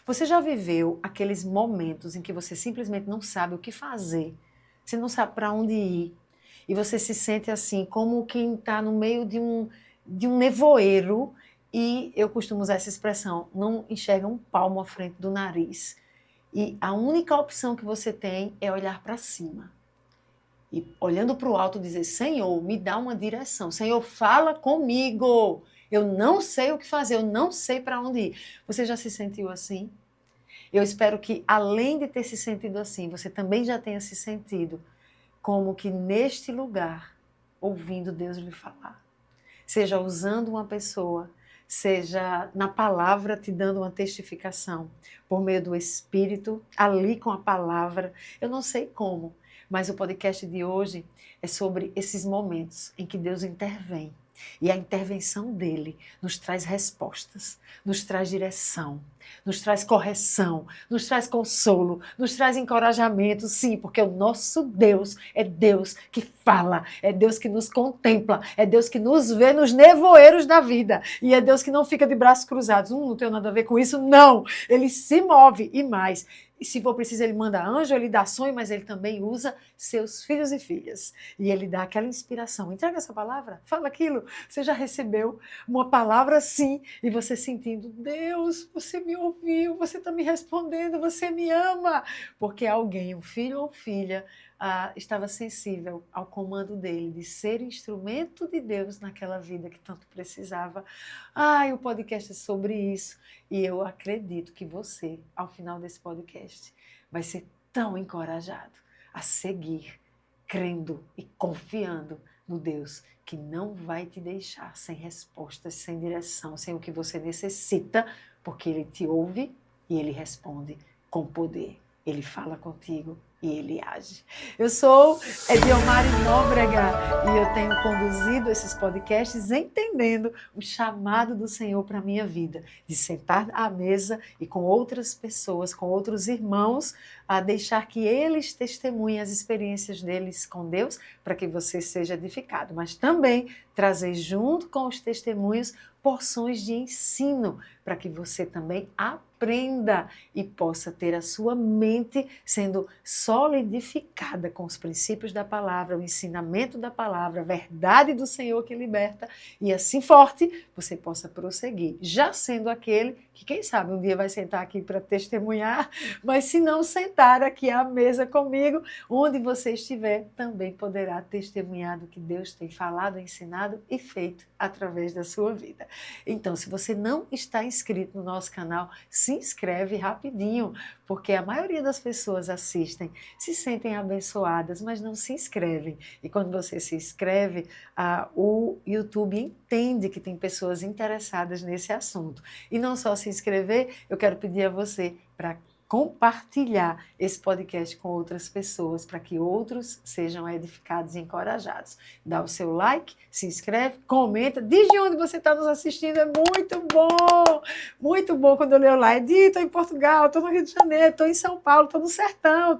Você já viveu aqueles momentos em que você simplesmente não sabe o que fazer, você não sabe para onde ir, e você se sente assim, como quem está no meio de um nevoeiro, e eu costumo usar essa expressão, não enxerga um palmo à frente do nariz. E a única opção que você tem é olhar para cima. E olhando para o alto dizer, Senhor, me dá uma direção. Senhor, fala comigo. Eu não sei o que fazer, eu não sei para onde ir. Você já se sentiu assim? Eu espero que, além de ter se sentido assim, você também já tenha se sentido como que neste lugar, ouvindo Deus lhe falar. Seja usando uma pessoa, seja na palavra te dando uma testificação, por meio do Espírito, ali com a palavra. Eu não sei como, mas o podcast de hoje é sobre esses momentos em que Deus intervém. E a intervenção dele nos traz respostas, nos traz direção, nos traz correção, nos traz consolo, nos traz encorajamento, sim, porque o nosso Deus é Deus que fala, é Deus que nos contempla, é Deus que nos vê nos nevoeiros da vida, e é Deus que não fica de braços cruzados, não tenho nada a ver com isso, não, ele se move e mais. E se for preciso, ele manda anjo, ele dá sonho, mas ele também usa seus filhos e filhas. E ele dá aquela inspiração. Entrega essa palavra, fala aquilo. Você já recebeu uma palavra assim, e você sentindo, Deus, você me ouviu, você está me respondendo, você me ama. Porque alguém, um filho ou filha, estava sensível ao comando dele, de ser instrumento de Deus naquela vida que tanto precisava. O podcast é sobre isso. E eu acredito que você, ao final desse podcast, vai ser tão encorajado a seguir, crendo e confiando no Deus que não vai te deixar sem respostas, sem direção, sem o que você necessita, porque Ele te ouve e Ele responde com poder. Ele fala contigo e Ele age. Eu sou Ediomari Nóbrega e eu tenho conduzido esses podcasts entendendo o chamado do Senhor para a minha vida, de sentar à mesa e com outras pessoas, com outros irmãos, a deixar que eles testemunhem as experiências deles com Deus, para que você seja edificado, mas também trazer junto com os testemunhos porções de ensino, para que você também aprenda e possa ter a sua mente sendo solidificada com os princípios da palavra, o ensinamento da palavra, a verdade do Senhor que liberta, e assim forte você possa prosseguir, já sendo aquele que, quem sabe, um dia vai sentar aqui para testemunhar, mas se não sentar aqui à mesa comigo, onde você estiver, também poderá testemunhar do que Deus tem falado, ensinado e feito através da sua vida. Então, se você não está inscrito no nosso canal, se inscreve rapidinho, porque a maioria das pessoas assistem, se sentem abençoadas, mas não se inscrevem. E quando você se inscreve, o YouTube entende que tem pessoas interessadas nesse assunto. E não só se inscrever, eu quero pedir a você para compartilhar esse podcast com outras pessoas, para que outros sejam edificados e encorajados. Dá o seu like, se inscreve, comenta, diz de onde você está nos assistindo, é muito bom quando eu leio lá, estou em Portugal, estou no Rio de Janeiro, estou em São Paulo, estou no sertão,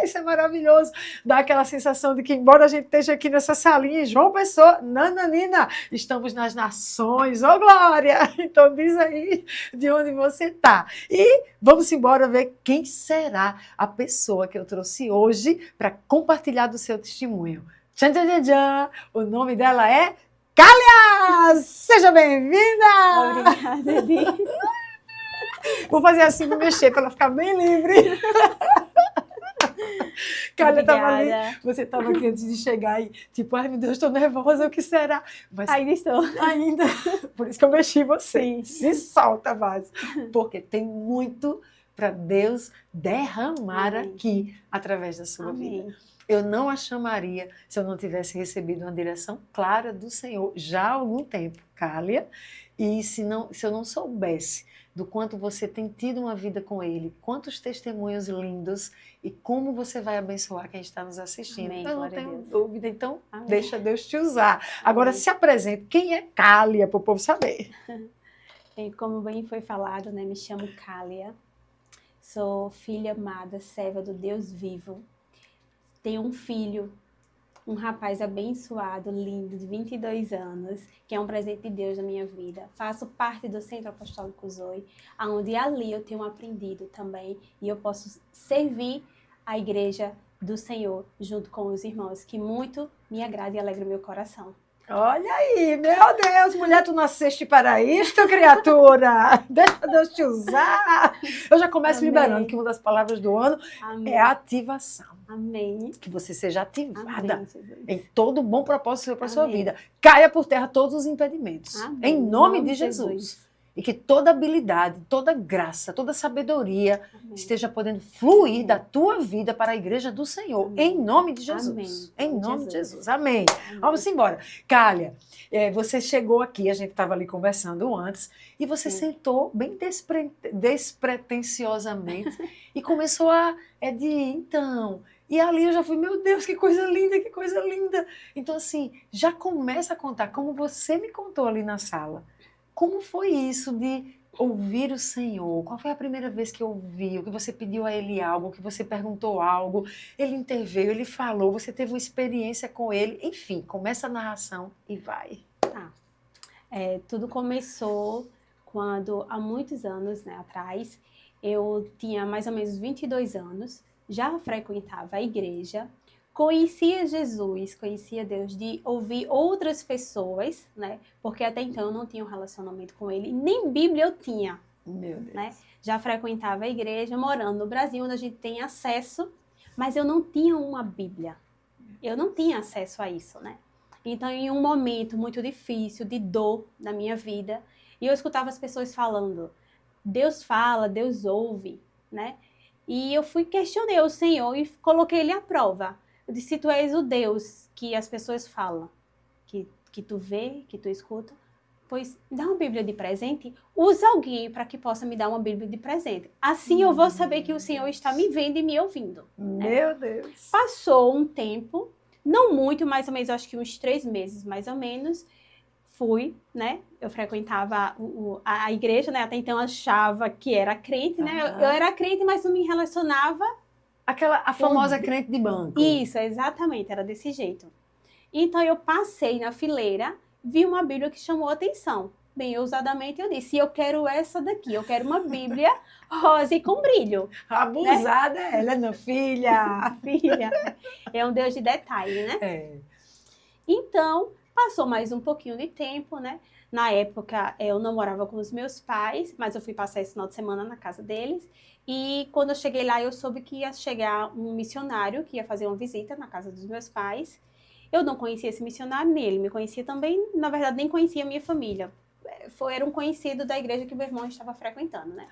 isso é maravilhoso, dá aquela sensação de que, embora a gente esteja aqui nessa salinha em João Pessoa, nananina, estamos nas nações, ô glória! Então diz aí de onde você está. E vamos embora ver quem será a pessoa que eu trouxe hoje para compartilhar do seu testemunho. Tchan, tchan, tchan, tchan. O nome dela é Kália! Seja bem-vinda! Obrigada, Edi. Vou fazer assim para mexer, para ela ficar bem livre. Kália estava ali, você estava aqui antes de chegar e tipo, ai meu Deus, estou nervosa, o que será? Mas ainda estou. Ainda, por isso que eu mexi em você. Sim. Se solta mais, porque tem muito para Deus derramar aqui através da sua vida. Eu não a chamaria se eu não tivesse recebido uma direção clara do Senhor já há algum tempo, Kália, e se eu não soubesse do quanto você tem tido uma vida com Ele, quantos testemunhos lindos e como você vai abençoar quem está nos assistindo. Amém, eu não tenho Deus. dúvida, então Amém. Deixa Deus te usar. Agora se apresente, quem é Kália, para o povo saber? Como bem foi falado, né, me chamo Kália, sou filha amada, serva do Deus vivo, tenho um filho um rapaz abençoado, lindo, de 22 anos, que é um presente de Deus na minha vida. Faço parte do Centro Apostólico Zoe, onde ali eu tenho aprendido também e eu posso servir a igreja do Senhor junto com os irmãos, que muito me agrada e alegra o meu coração. Olha aí, meu Deus, mulher, tu nasceste para isto, criatura. Deixa Deus te usar. Eu já começo Amém. liberando que uma das palavras do ano Amém. é ativação. Amém. Que você seja ativada Amém, Jesus. em todo bom propósito para a sua Amém. vida. Caia por terra todos os impedimentos. Amém. Em nome de Jesus. E que toda habilidade, toda graça, toda sabedoria Amém. esteja podendo fluir da tua vida para a igreja do Senhor. Amém. Em nome de Jesus. Amém. Em nome de Jesus. Jesus. Amém. Amém. Vamos embora. Cália, você chegou aqui, a gente estava ali conversando antes, e você sentou bem despretensiosamente e começou a então. E ali eu já fui, meu Deus, que coisa linda, que coisa linda. Então, assim, já começa a contar, como você me contou ali na sala. Como foi isso de ouvir o Senhor? Qual foi a primeira vez que ouviu, que você pediu a Ele algo, que você perguntou algo, Ele interveio, Ele falou, você teve uma experiência com Ele, enfim, começa a narração e vai. Tudo começou quando, há muitos anos, né, atrás, eu tinha mais ou menos 22 anos, já frequentava a igreja, conhecia Jesus, conhecia Deus de ouvir outras pessoas, né? Porque até então eu não tinha um relacionamento com Ele, nem Bíblia eu tinha. Meu Deus. Né? Já frequentava a igreja, morando no Brasil, onde a gente tem acesso, mas eu não tinha uma Bíblia. Eu não tinha acesso a isso, né? Então, em um momento muito difícil, de dor na minha vida, e eu escutava as pessoas falando, Deus fala, Deus ouve, né? E eu questionei o Senhor e coloquei Ele à prova. Eu disse, se tu és o Deus que as pessoas falam, que tu vê, que tu escuta, pois dá uma Bíblia de presente, usa alguém para que possa me dar uma Bíblia de presente. Assim eu vou saber que o Senhor está me vendo e me ouvindo. Meu Deus. Passou um tempo, não muito, mais ou menos, acho que uns 3 meses, mais ou menos, fui, né? Eu frequentava a igreja, né? Até então eu achava que era crente, né? Eu era crente, mas não me relacionava. A famosa crente de banco. Isso, exatamente, era desse jeito. Então eu passei na fileira, vi uma Bíblia que chamou a atenção. Bem ousadamente eu disse, eu quero essa daqui, eu quero uma Bíblia rosa e com brilho. Abusada ela, minha filha. Filha, é um Deus de detalhe, né? Então, passou mais um pouquinho de tempo, né? Na época, eu não morava com os meus pais, mas eu fui passar esse final de semana na casa deles. E quando eu cheguei lá, eu soube que ia chegar um missionário que ia fazer uma visita na casa dos meus pais. Eu não conhecia esse missionário, nem ele me conhecia também. Na verdade, nem conhecia a minha família. Era um conhecido da igreja que o meu irmão estava frequentando, né?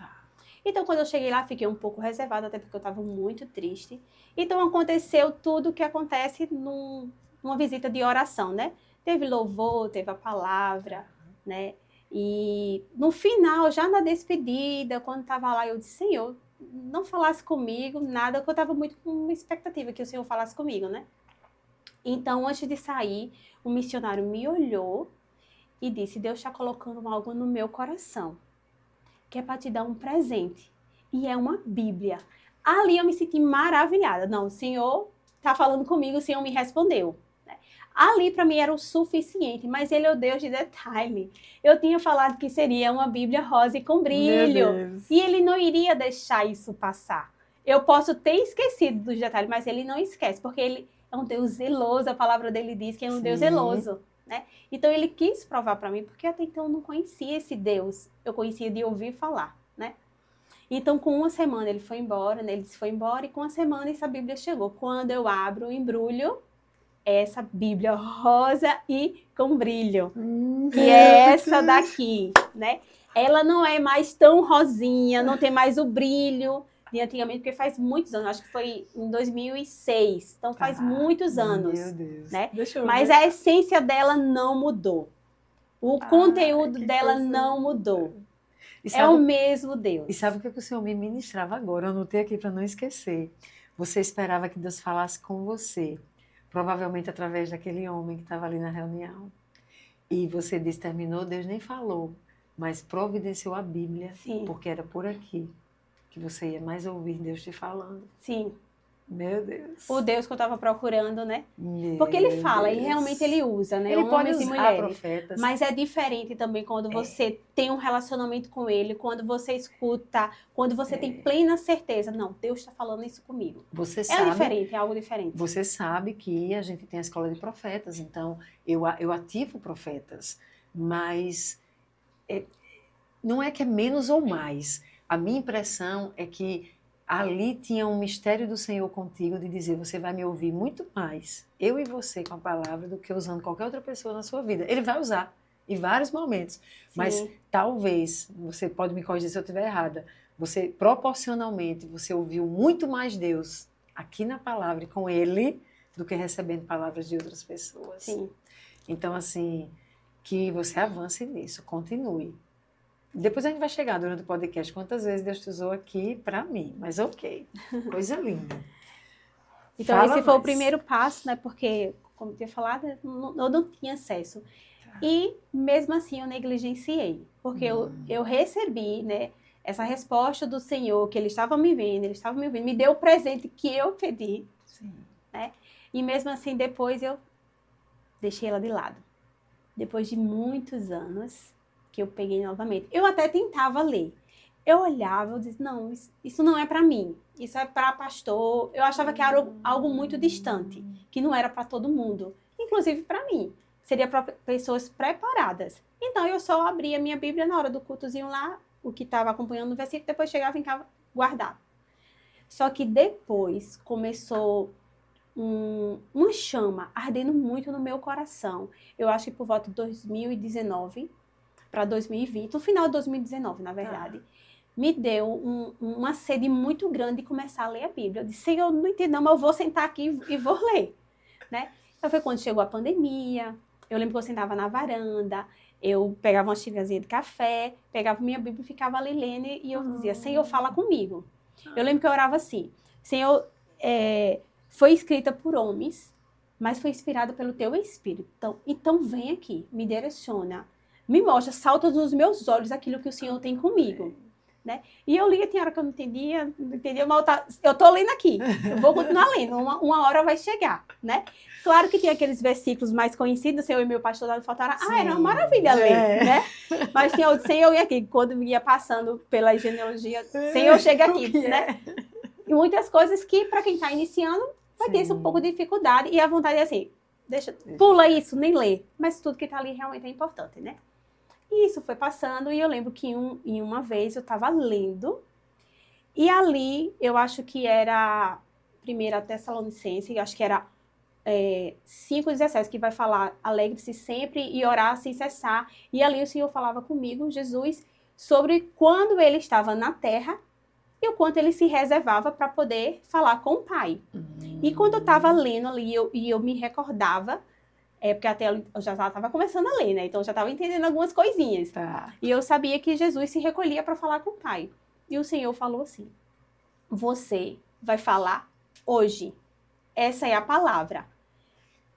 Então, quando eu cheguei lá, fiquei um pouco reservada, até porque eu estava muito triste. Então, aconteceu tudo o que acontece numa visita de oração, né? Teve louvor, teve a palavra, né? E no final, já na despedida, quando estava lá, eu disse, Senhor, não falasse comigo, nada, porque eu estava muito com uma expectativa que o Senhor falasse comigo, né? Então, antes de sair, o missionário me olhou e disse, Deus está colocando algo no meu coração, que é para te dar um presente. E é uma Bíblia. Ali eu me senti maravilhada. Não, o Senhor está falando comigo, o Senhor me respondeu. Ali para mim era o suficiente, mas Ele é o Deus de detalhe. Eu tinha falado que seria uma Bíblia rosa e com brilho. E Ele não iria deixar isso passar. Eu posso ter esquecido dos detalhes, mas Ele não esquece, porque Ele é um Deus zeloso. A palavra dele diz que é um Deus zeloso. Né? Então Ele quis provar para mim, porque até então eu não conhecia esse Deus. Eu conhecia de ouvir falar. Né? Então com uma semana ele foi embora, né? Ele foi embora e com uma semana essa Bíblia chegou. Quando eu abro o embrulho, essa Bíblia rosa e com brilho, que é essa daqui, né? Ela não é mais tão rosinha, não tem mais o brilho de antigamente, porque faz muitos anos, acho que foi em 2006, então faz muitos anos, meu Deus. né? Deixa eu Mas ver. a essência dela não mudou, o conteúdo dela não mudou, é o mesmo Deus. E sabe o que o Senhor me ministrava agora? Eu anotei aqui para não esquecer. Você esperava que Deus falasse com você, provavelmente através daquele homem que estava ali na reunião. E você disse, terminou, Deus nem falou, mas providenciou a Bíblia, Sim. porque era por aqui que você ia mais ouvir Deus te falando. Sim, Meu Deus. O Deus que eu estava procurando, né? Meu Porque ele fala Deus. e realmente ele usa, né? Ele pode Homens e usar mulheres. profetas. Mas é diferente também quando você tem um relacionamento com ele, quando você escuta, quando você tem plena certeza. Não, Deus está falando isso comigo. Você É sabe, diferente, é algo diferente. Você sabe que a gente tem a escola de profetas, então eu ativo profetas, mas não é que é menos ou mais. A minha impressão é que ali tinha um mistério do Senhor contigo de dizer, você vai me ouvir muito mais, eu e você com a palavra, do que usando qualquer outra pessoa na sua vida. Ele vai usar em vários momentos, Sim. mas talvez, você pode me corrigir se eu estiver errada, você proporcionalmente, você ouviu muito mais Deus aqui na palavra e com Ele, do que recebendo palavras de outras pessoas. Sim. Então, assim, que você avance nisso, continue. Depois a gente vai chegar durante o podcast quantas vezes Deus te usou aqui para mim, mas ok, coisa linda. Então Fala esse foi o mais. primeiro passo, né? Porque, como eu tinha falado, eu não tinha acesso. E mesmo assim eu negligenciei, porque eu recebi, né, essa resposta do Senhor, que Ele estava me vendo, me deu o presente que eu pedi. Sim. Né? E mesmo assim depois eu deixei ela de lado. Depois de muitos anos que eu peguei novamente. Eu até tentava ler. Eu olhava, eu dizia, não, isso não é para mim. Isso é para pastor. Eu achava que era algo muito distante, que não era para todo mundo, inclusive para mim. Seria para pessoas preparadas. Então eu só abria a minha Bíblia na hora do cultozinho lá, o que estava acompanhando o versículo, depois chegava em casa, guardava. Só que depois começou uma chama ardendo muito no meu coração. Eu acho que por volta de 2019 para 2020, no final de 2019, na verdade, me deu uma sede muito grande de começar a ler a Bíblia. Eu disse, Senhor, eu não entendo não, mas eu vou sentar aqui e vou ler. Né? Então foi quando chegou a pandemia, eu lembro que eu sentava na varanda, eu pegava uma xícarazinha de café, pegava minha Bíblia e ficava ali lendo, e eu dizia, Senhor, fala comigo. Eu lembro que eu orava assim, Senhor, foi escrita por homens, mas foi inspirada pelo Teu Espírito. Então vem aqui, me direciona, me mostra, salta nos meus olhos aquilo que o Senhor tem comigo. Né? E eu lia, tinha hora que eu não entendia, mas eu tô lendo aqui, eu vou continuar lendo, uma hora vai chegar, né? Claro que tem aqueles versículos mais conhecidos, Senhor e meu pastor lá faltaram, era uma maravilha ler, né? Mas Senhor ia aqui, quando ia passando pela genealogia, Senhor chega aqui, né? E muitas coisas que, para quem está iniciando, vai ter um pouco de dificuldade, e a vontade é assim, pula isso, nem lê, mas tudo que está ali realmente é importante, né? E isso foi passando, e eu lembro que em uma vez eu estava lendo, e ali eu acho que era 1 Tessalonicenses, acho que era 5:17, que vai falar, alegre-se sempre e orar sem cessar. E ali o Senhor falava comigo, Jesus, sobre quando ele estava na terra e o quanto ele se reservava para poder falar com o Pai. E quando eu estava lendo ali, eu me recordava, porque até eu já estava começando a ler, né? Então eu já estava entendendo algumas coisinhas. Tá. E eu sabia que Jesus se recolhia para falar com o Pai. E o Senhor falou assim, você vai falar hoje. Essa é a palavra.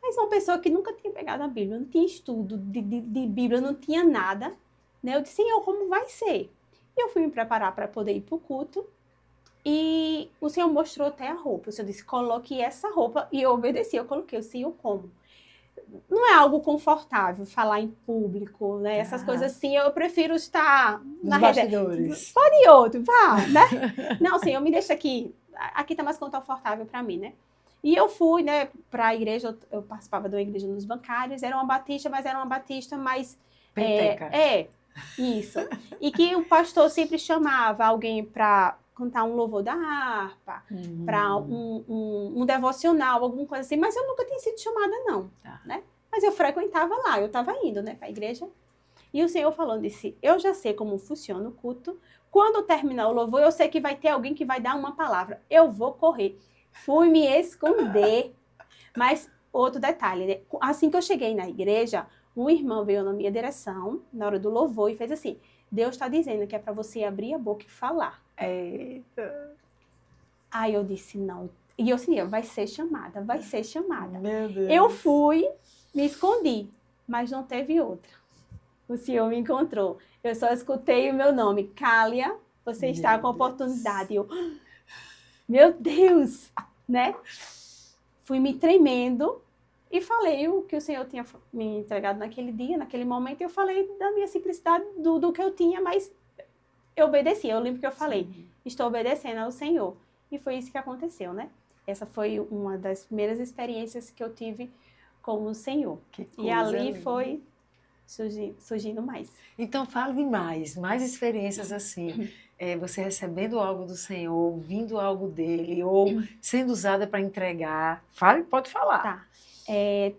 Mas uma pessoa que nunca tinha pegado a Bíblia, não tinha estudo de Bíblia, não tinha nada, né? Eu disse, Senhor, como vai ser? E eu fui me preparar para poder ir para o culto. E o Senhor mostrou até a roupa. O Senhor disse, coloque essa roupa. E eu obedeci, eu coloquei. O Senhor, como? Não é algo confortável falar em público, né? Essas coisas assim, eu prefiro estar na bastidores. Pode ir outro, vá, né? Não, Senhor, me deixa aqui. Aqui tá mais confortável para mim, né? E eu fui, né, para a igreja, eu participava de uma igreja nos bancários, era uma batista, mas era uma batista mais... Penteca. Isso. E que o pastor sempre chamava alguém para cantar um louvor da harpa, para um devocional, alguma coisa assim, mas eu nunca tinha sido chamada, não, né? Mas eu frequentava lá, eu estava indo, né, para a igreja, e o Senhor falando, disse, eu já sei como funciona o culto, quando terminar o louvor, eu sei que vai ter alguém que vai dar uma palavra, eu vou correr. Fui me esconder. Mas outro detalhe, né? Assim que eu cheguei na igreja, um irmão veio na minha direção, na hora do louvor, e fez assim, Deus está dizendo que é para você abrir a boca e falar. Eita. Aí eu disse, não. E eu assim, vai ser chamada, vai ser chamada. Meu Deus. Eu fui, me escondi, mas não teve outra. O Senhor me encontrou. Eu só escutei o meu nome, Cália, você está com a oportunidade. Eu... Meu Deus! né? Fui me tremendo e falei o que o Senhor tinha me entregado naquele dia, naquele momento. Eu falei da minha simplicidade, do que eu tinha, mas eu obedeci. Eu lembro que eu falei, estou obedecendo ao Senhor. E foi isso que aconteceu, né? Essa foi uma das primeiras experiências que eu tive com o Senhor. E ali linda. Foi surgindo mais. Então, fale mais experiências assim. Você recebendo algo do Senhor, ouvindo algo dele, ou sendo usada para entregar. Fale, pode falar. Tá.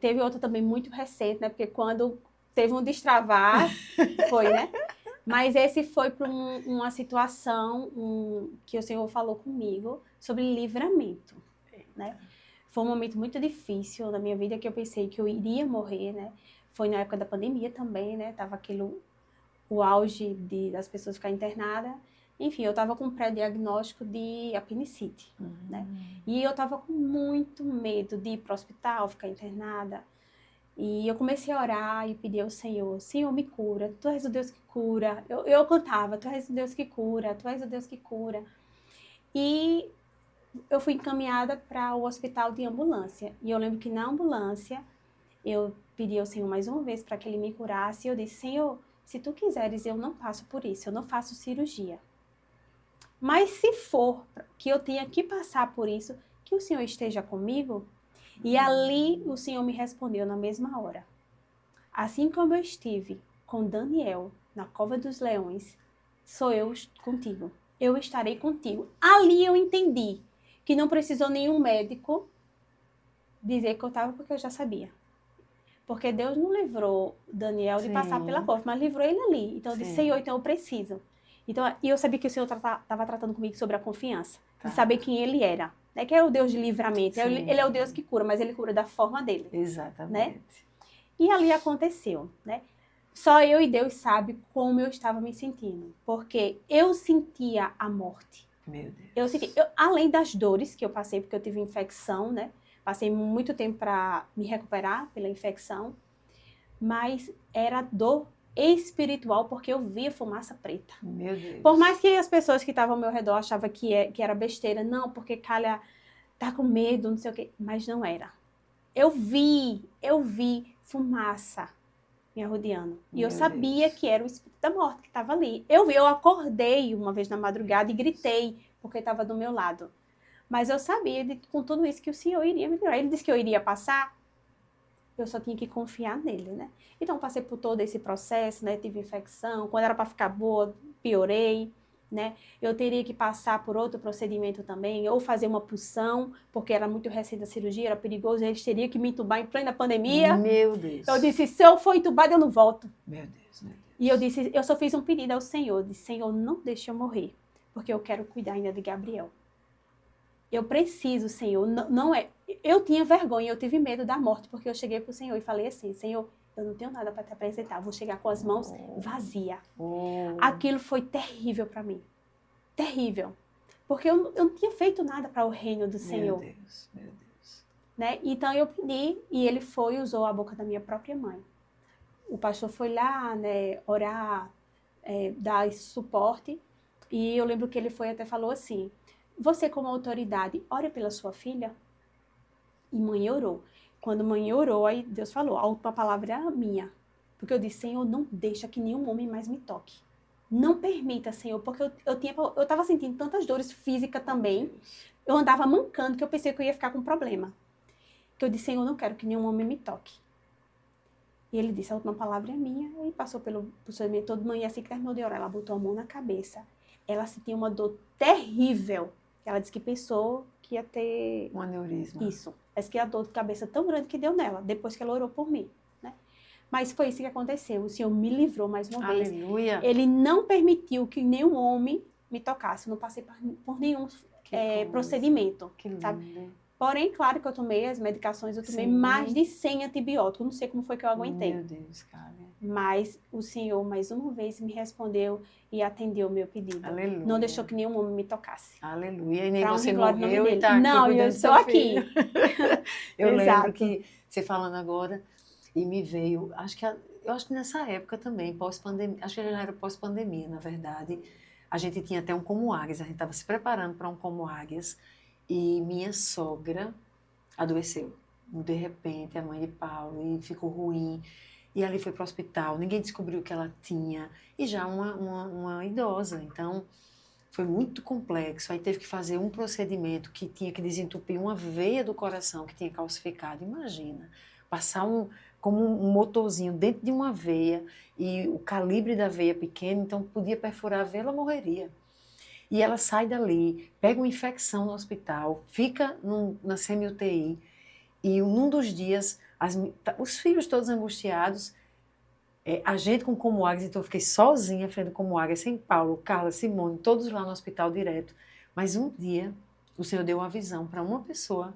Teve outra também muito recente, né? Porque quando teve um destravar, foi, né? Mas esse foi para uma situação que o Senhor falou comigo sobre livramento, né? Foi um momento muito difícil na minha vida que eu pensei que eu iria morrer, né? Foi na época da pandemia também, né? Tava o auge das pessoas ficarem internadas. Enfim, eu estava com um pré-diagnóstico de apendicite, né? E eu estava com muito medo de ir para o hospital, ficar internada. E eu comecei a orar e pedir ao Senhor, Senhor, me cura, Tu és o Deus que cura. Eu cantava, Tu és o Deus que cura, Tu és o Deus que cura. E eu fui encaminhada para o hospital de ambulância. E eu lembro que na ambulância, eu pedi ao Senhor mais uma vez para que Ele me curasse. E eu disse, Senhor, se Tu quiseres, eu não passo por isso, eu não faço cirurgia. Mas se for que eu tenha que passar por isso, que o Senhor esteja comigo. E ali o Senhor me respondeu na mesma hora. Assim como eu estive com Daniel na cova dos leões, sou eu contigo. Eu estarei contigo. Ali eu entendi que não precisou nenhum médico dizer que eu estava, porque eu já sabia. Porque Deus não livrou Daniel de passar pela cova, mas livrou ele ali. Então eu disse, Senhor, então eu preciso. Então, e eu sabia que o Senhor estava tratando comigo sobre a confiança, de saber quem Ele era. Né? Que é o Deus de livramento. Ele é o Deus que cura, mas Ele cura da forma dele. Exatamente. Né? E ali aconteceu. Né? Só eu e Deus sabe como eu estava me sentindo. Porque eu sentia a morte. Meu Deus. Eu sentia, além das dores que eu passei, porque eu tive infecção, né? Passei muito tempo para me recuperar pela infecção. Mas era dor espiritual, porque eu via fumaça preta. Meu Deus. Por mais que as pessoas que estavam ao meu redor achavam que era besteira, não, porque Cália tá com medo, não sei o quê, mas não era. Eu vi fumaça me arrodeando. E eu sabia que era o espírito da morte que estava ali. Eu acordei uma vez na madrugada e gritei, porque estava do meu lado. Mas eu sabia, com tudo isso, que o Senhor iria me livrar. Ele disse que eu iria passar, eu só tinha que confiar nele, né? Então, passei por todo esse processo, né? Tive infecção, quando era para ficar boa, piorei, né? Eu teria que passar por outro procedimento também, ou fazer uma punção, porque era muito recente a cirurgia, era perigoso, eles teriam que me entubar em plena pandemia. Meu Deus. Eu disse, se eu for entubada, eu não volto. Meu Deus, meu Deus. E eu disse, eu só fiz um pedido ao Senhor, eu disse, Senhor, não deixe eu morrer, porque eu quero cuidar ainda de Gabriel. Eu preciso, Senhor, não é... Eu tinha vergonha, eu tive medo da morte, porque eu cheguei para o Senhor e falei assim, Senhor, eu não tenho nada para te apresentar, vou chegar com as mãos vazias. Aquilo foi terrível para mim, terrível, porque eu não tinha feito nada para o reino do Senhor. Meu Deus, meu Deus. Né? Então eu pedi e ele foi e usou a boca da minha própria mãe. O pastor foi lá, né, orar, dar esse suporte, e eu lembro que ele foi até falou assim, você como autoridade, ore pela sua filha. E mãe orou. Quando mãe orou, aí Deus falou, a última palavra é a minha. Porque eu disse, Senhor, não deixa que nenhum homem mais me toque. Não permita, Senhor, porque eu estava sentindo tantas dores físicas também. Eu andava mancando, que eu pensei que eu ia ficar com problema. Que eu disse, Senhor, não quero que nenhum homem me toque. E ele disse, a última palavra é minha. E passou pelo procedimento todo manhã, assim que terminou de orar, ela botou a mão na cabeça. Ela sentia uma dor terrível. Ela disse que pensou que ia ter... Um aneurisma. Isso. Parece que a dor de cabeça tão grande que deu nela, depois que ela orou por mim. Né? Mas foi isso que aconteceu. O Senhor me livrou mais uma vez. Aleluia. Ele não permitiu que nenhum homem me tocasse. Eu não passei por nenhum procedimento. Que lindo. Sabe? Porém, claro que eu tomei as medicações, eu tomei mais de 100 antibióticos. Não sei como foi que eu aguentei. Meu Deus, cara. Mas o Senhor, mais uma vez, me respondeu e atendeu o meu pedido. Aleluia. Não deixou que nenhum homem me tocasse. Aleluia. E nem Pra você honra e glória morreu e dele. tá aqui Não, cuidando eu do estou seu aqui. filho. Eu Exato. lembro que você falando agora e me veio, eu acho que nessa época também, pós-pandemia, acho que já era pós-pandemia, na verdade. A gente tinha até um Como Águias, a gente estava se preparando para um Como Águias. e minha sogra adoeceu. De repente, a mãe de Paulo, e ficou ruim. E ali foi para o hospital, ninguém descobriu o que ela tinha. E já uma idosa, então foi muito complexo. Aí teve que fazer um procedimento que tinha que desentupir uma veia do coração que tinha calcificado. Imagina, passar como um motorzinho dentro de uma veia e o calibre da veia pequeno, então podia perfurar a veia, ela morreria. E ela sai dali, pega uma infecção no hospital, fica na semi-UTI, e num dos dias, os filhos todos angustiados, a gente com Como Águia, então eu fiquei sozinha frente ao Como Águia, sem Paulo, Carla, Simone, todos lá no hospital direto. Mas um dia, o Senhor deu uma visão para uma pessoa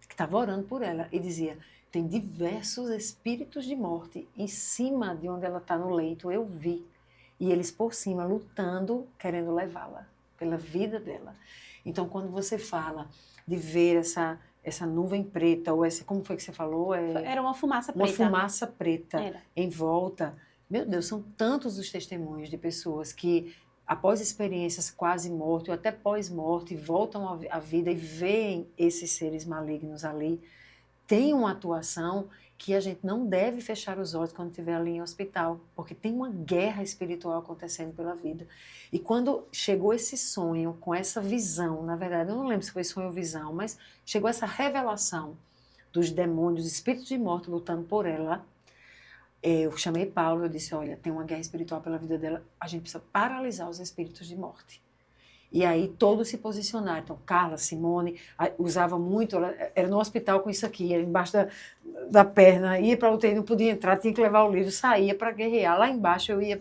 que estava orando por ela e dizia: tem diversos espíritos de morte em cima de onde ela está no leito, eu vi. E eles por cima lutando, querendo levá-la, pela vida dela. Então, quando você fala de ver essa nuvem preta, ou como foi que você falou? Era uma fumaça preta. Uma fumaça preta em volta. Meu Deus, são tantos os testemunhos de pessoas que, após experiências quase morte, ou até pós-morte, voltam à vida e veem esses seres malignos ali. Tem uma atuação que a gente não deve fechar os olhos quando estiver ali em hospital, porque tem uma guerra espiritual acontecendo pela vida. E quando chegou esse sonho, com essa visão, na verdade, eu não lembro se foi sonho ou visão, mas chegou essa revelação dos demônios, espíritos de morte lutando por ela, eu chamei Paulo, eu disse: olha, tem uma guerra espiritual pela vida dela, a gente precisa paralisar os espíritos de morte. E aí todos se posicionaram. Então, Carla, Simone, usava muito, ela era no hospital com isso aqui, era embaixo da perna, ia para a UTI, não podia entrar, tinha que levar o livro, saía para guerrear. Lá embaixo eu ia,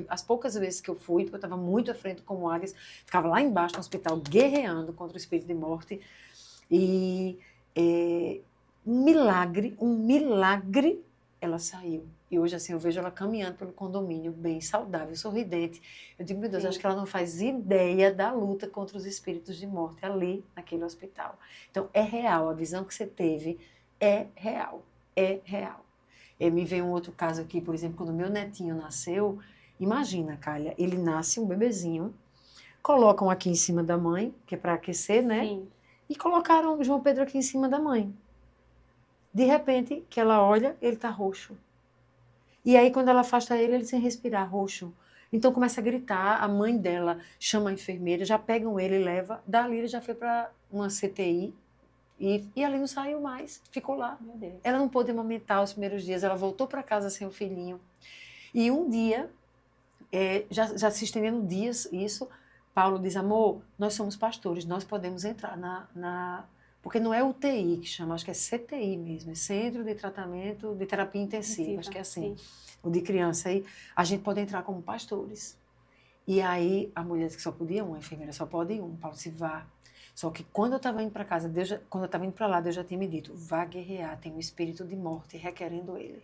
as poucas vezes que eu fui, porque eu estava muito à frente como Águias, ficava lá embaixo no hospital guerreando contra o espírito de morte. E um milagre, ela saiu. E hoje, assim, eu vejo ela caminhando pelo condomínio, bem saudável, sorridente. Eu digo: meu Deus, acho que ela não faz ideia da luta contra os espíritos de morte ali, naquele hospital. Então, é real, a visão que você teve é real, é real. Me veio um outro caso aqui, por exemplo, quando meu netinho nasceu, imagina, Cália, ele nasce um bebezinho, colocam aqui em cima da mãe, que é para aquecer, né? Sim. E colocaram o João Pedro aqui em cima da mãe. De repente, que ela olha, ele está roxo. E aí, quando ela afasta ele sem respirar, roxo. Então, começa a gritar, a mãe dela chama a enfermeira, já pegam ele e leva. Dali, ele já foi para uma CTI e ali não saiu mais, ficou lá. Meu Deus. Ela não pôde amamentar os primeiros dias, ela voltou para casa sem o filhinho. E um dia, já se estendendo dias isso, Paulo diz: amor, nós somos pastores, nós podemos entrar porque não é UTI que chama, acho que é CTI mesmo, é Centro de Tratamento de Terapia Intensiva, acho que é assim, o de criança. Aí a gente pode entrar como pastores. E aí a mulher disse que só podia um, a enfermeira só pode um, Paulo se vá. Só que quando eu estava indo para casa, quando eu estava indo para lá, Deus já tinha me dito: vá guerrear, tem um espírito de morte requerendo ele.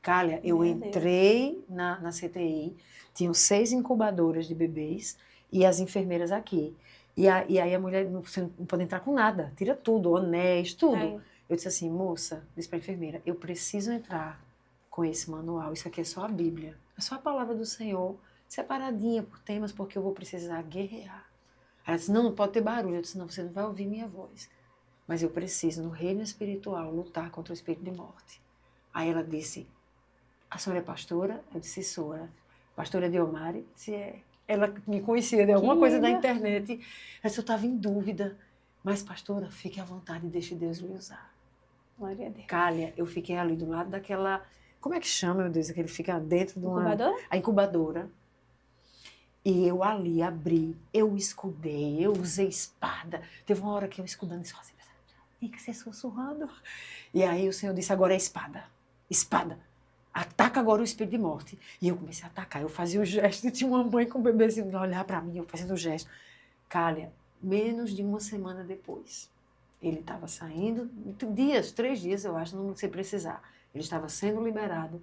Cália, eu entrei na CTI, tinham 6 incubadoras de bebês e as enfermeiras aqui. E aí a mulher: você não pode entrar com nada, tira tudo, anéis, tudo. Eu disse assim: moça, disse para a enfermeira, eu preciso entrar com esse manual, isso aqui é só a Bíblia, é só a palavra do Senhor, separadinha por temas, porque eu vou precisar guerrear. Ela disse: não pode ter barulho. Eu disse: não, você não vai ouvir minha voz, mas eu preciso, no reino espiritual, lutar contra o espírito de morte. Aí ela disse: a senhora é pastora? Eu disse: sou. Pastora Diomari? Disse: é. Ela me conhecia de alguma coisa da internet. Eu estava em dúvida. Mas, pastora, fique à vontade e deixe Deus lhe usar. Glória a Deus. Cália, eu fiquei ali do lado daquela... Como é que chama, meu Deus? Que ele fica dentro de uma... Incubadora? A incubadora. E eu ali abri, eu escudei, eu usei espada. Teve uma hora que eu escudando e disse assim: tem que ser sussurrando. E aí o Senhor disse: agora é espada. Espada. Ataca agora o espírito de morte. E eu comecei a atacar. Eu fazia o gesto, e tinha uma mãe com um bebezinho lá olhar para mim, eu fazendo o gesto. Cália, menos de uma semana depois, ele estava saindo, 3 dias, eu acho, não sei precisar. Ele estava sendo liberado.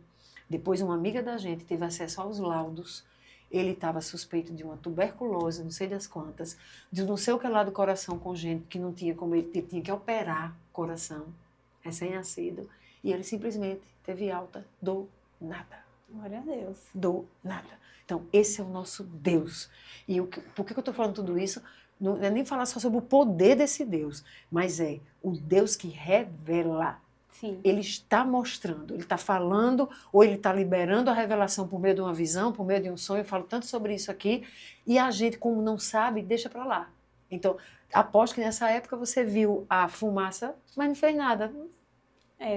Depois, uma amiga da gente teve acesso aos laudos. Ele estava suspeito de uma tuberculose, não sei das quantas, de não sei o que lá do coração congênito, que não tinha como ele tinha que operar coração, recém-nascido. E ele simplesmente teve alta do nada. Glória a Deus. Do nada. Então, esse é o nosso Deus. E por que eu estou falando tudo isso? não é nem falar só sobre o poder desse Deus, mas é o Deus que revela. Sim. Ele está mostrando, ele está falando, ou ele está liberando a revelação por meio de uma visão, por meio de um sonho. Eu falo tanto sobre isso aqui, e a gente, como não sabe, deixa para lá. Então, aposto que nessa época você viu a fumaça, mas não fez nada.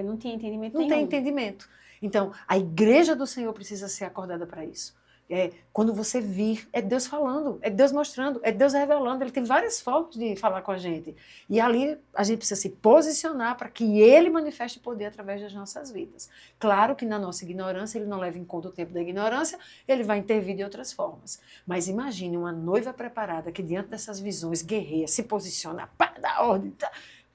Não tinha entendimento nenhum. Não tem entendimento. Então, a igreja do Senhor precisa ser acordada para isso. Quando você vir, é Deus falando, é Deus mostrando, é Deus revelando. Ele tem várias formas de falar com a gente. E ali a gente precisa se posicionar para que Ele manifeste poder através das nossas vidas. Claro que na nossa ignorância, Ele não leva em conta o tempo da ignorância, Ele vai intervir de outras formas. Mas imagine uma noiva preparada que diante dessas visões guerreia, se posiciona, pá, dá ordem,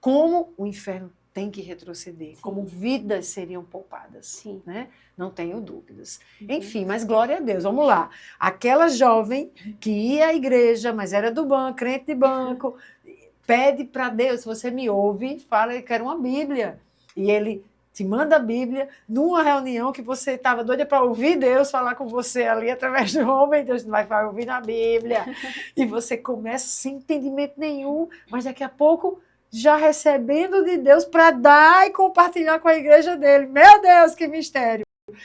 como o inferno tem que retroceder, sim, como vidas seriam poupadas, sim, né? Não tenho dúvidas. Enfim, mas glória a Deus, vamos lá. Aquela jovem que ia à igreja, mas era do banco, crente de banco, pede para Deus, se você me ouve, fala que quero uma Bíblia. E ele te manda a Bíblia numa reunião que você estava doida para ouvir Deus falar com você ali através do homem, Deus não vai ouvir na Bíblia. E você começa sem entendimento nenhum, mas daqui a pouco já recebendo de Deus para dar e compartilhar com a igreja dele. Meu Deus, que mistério!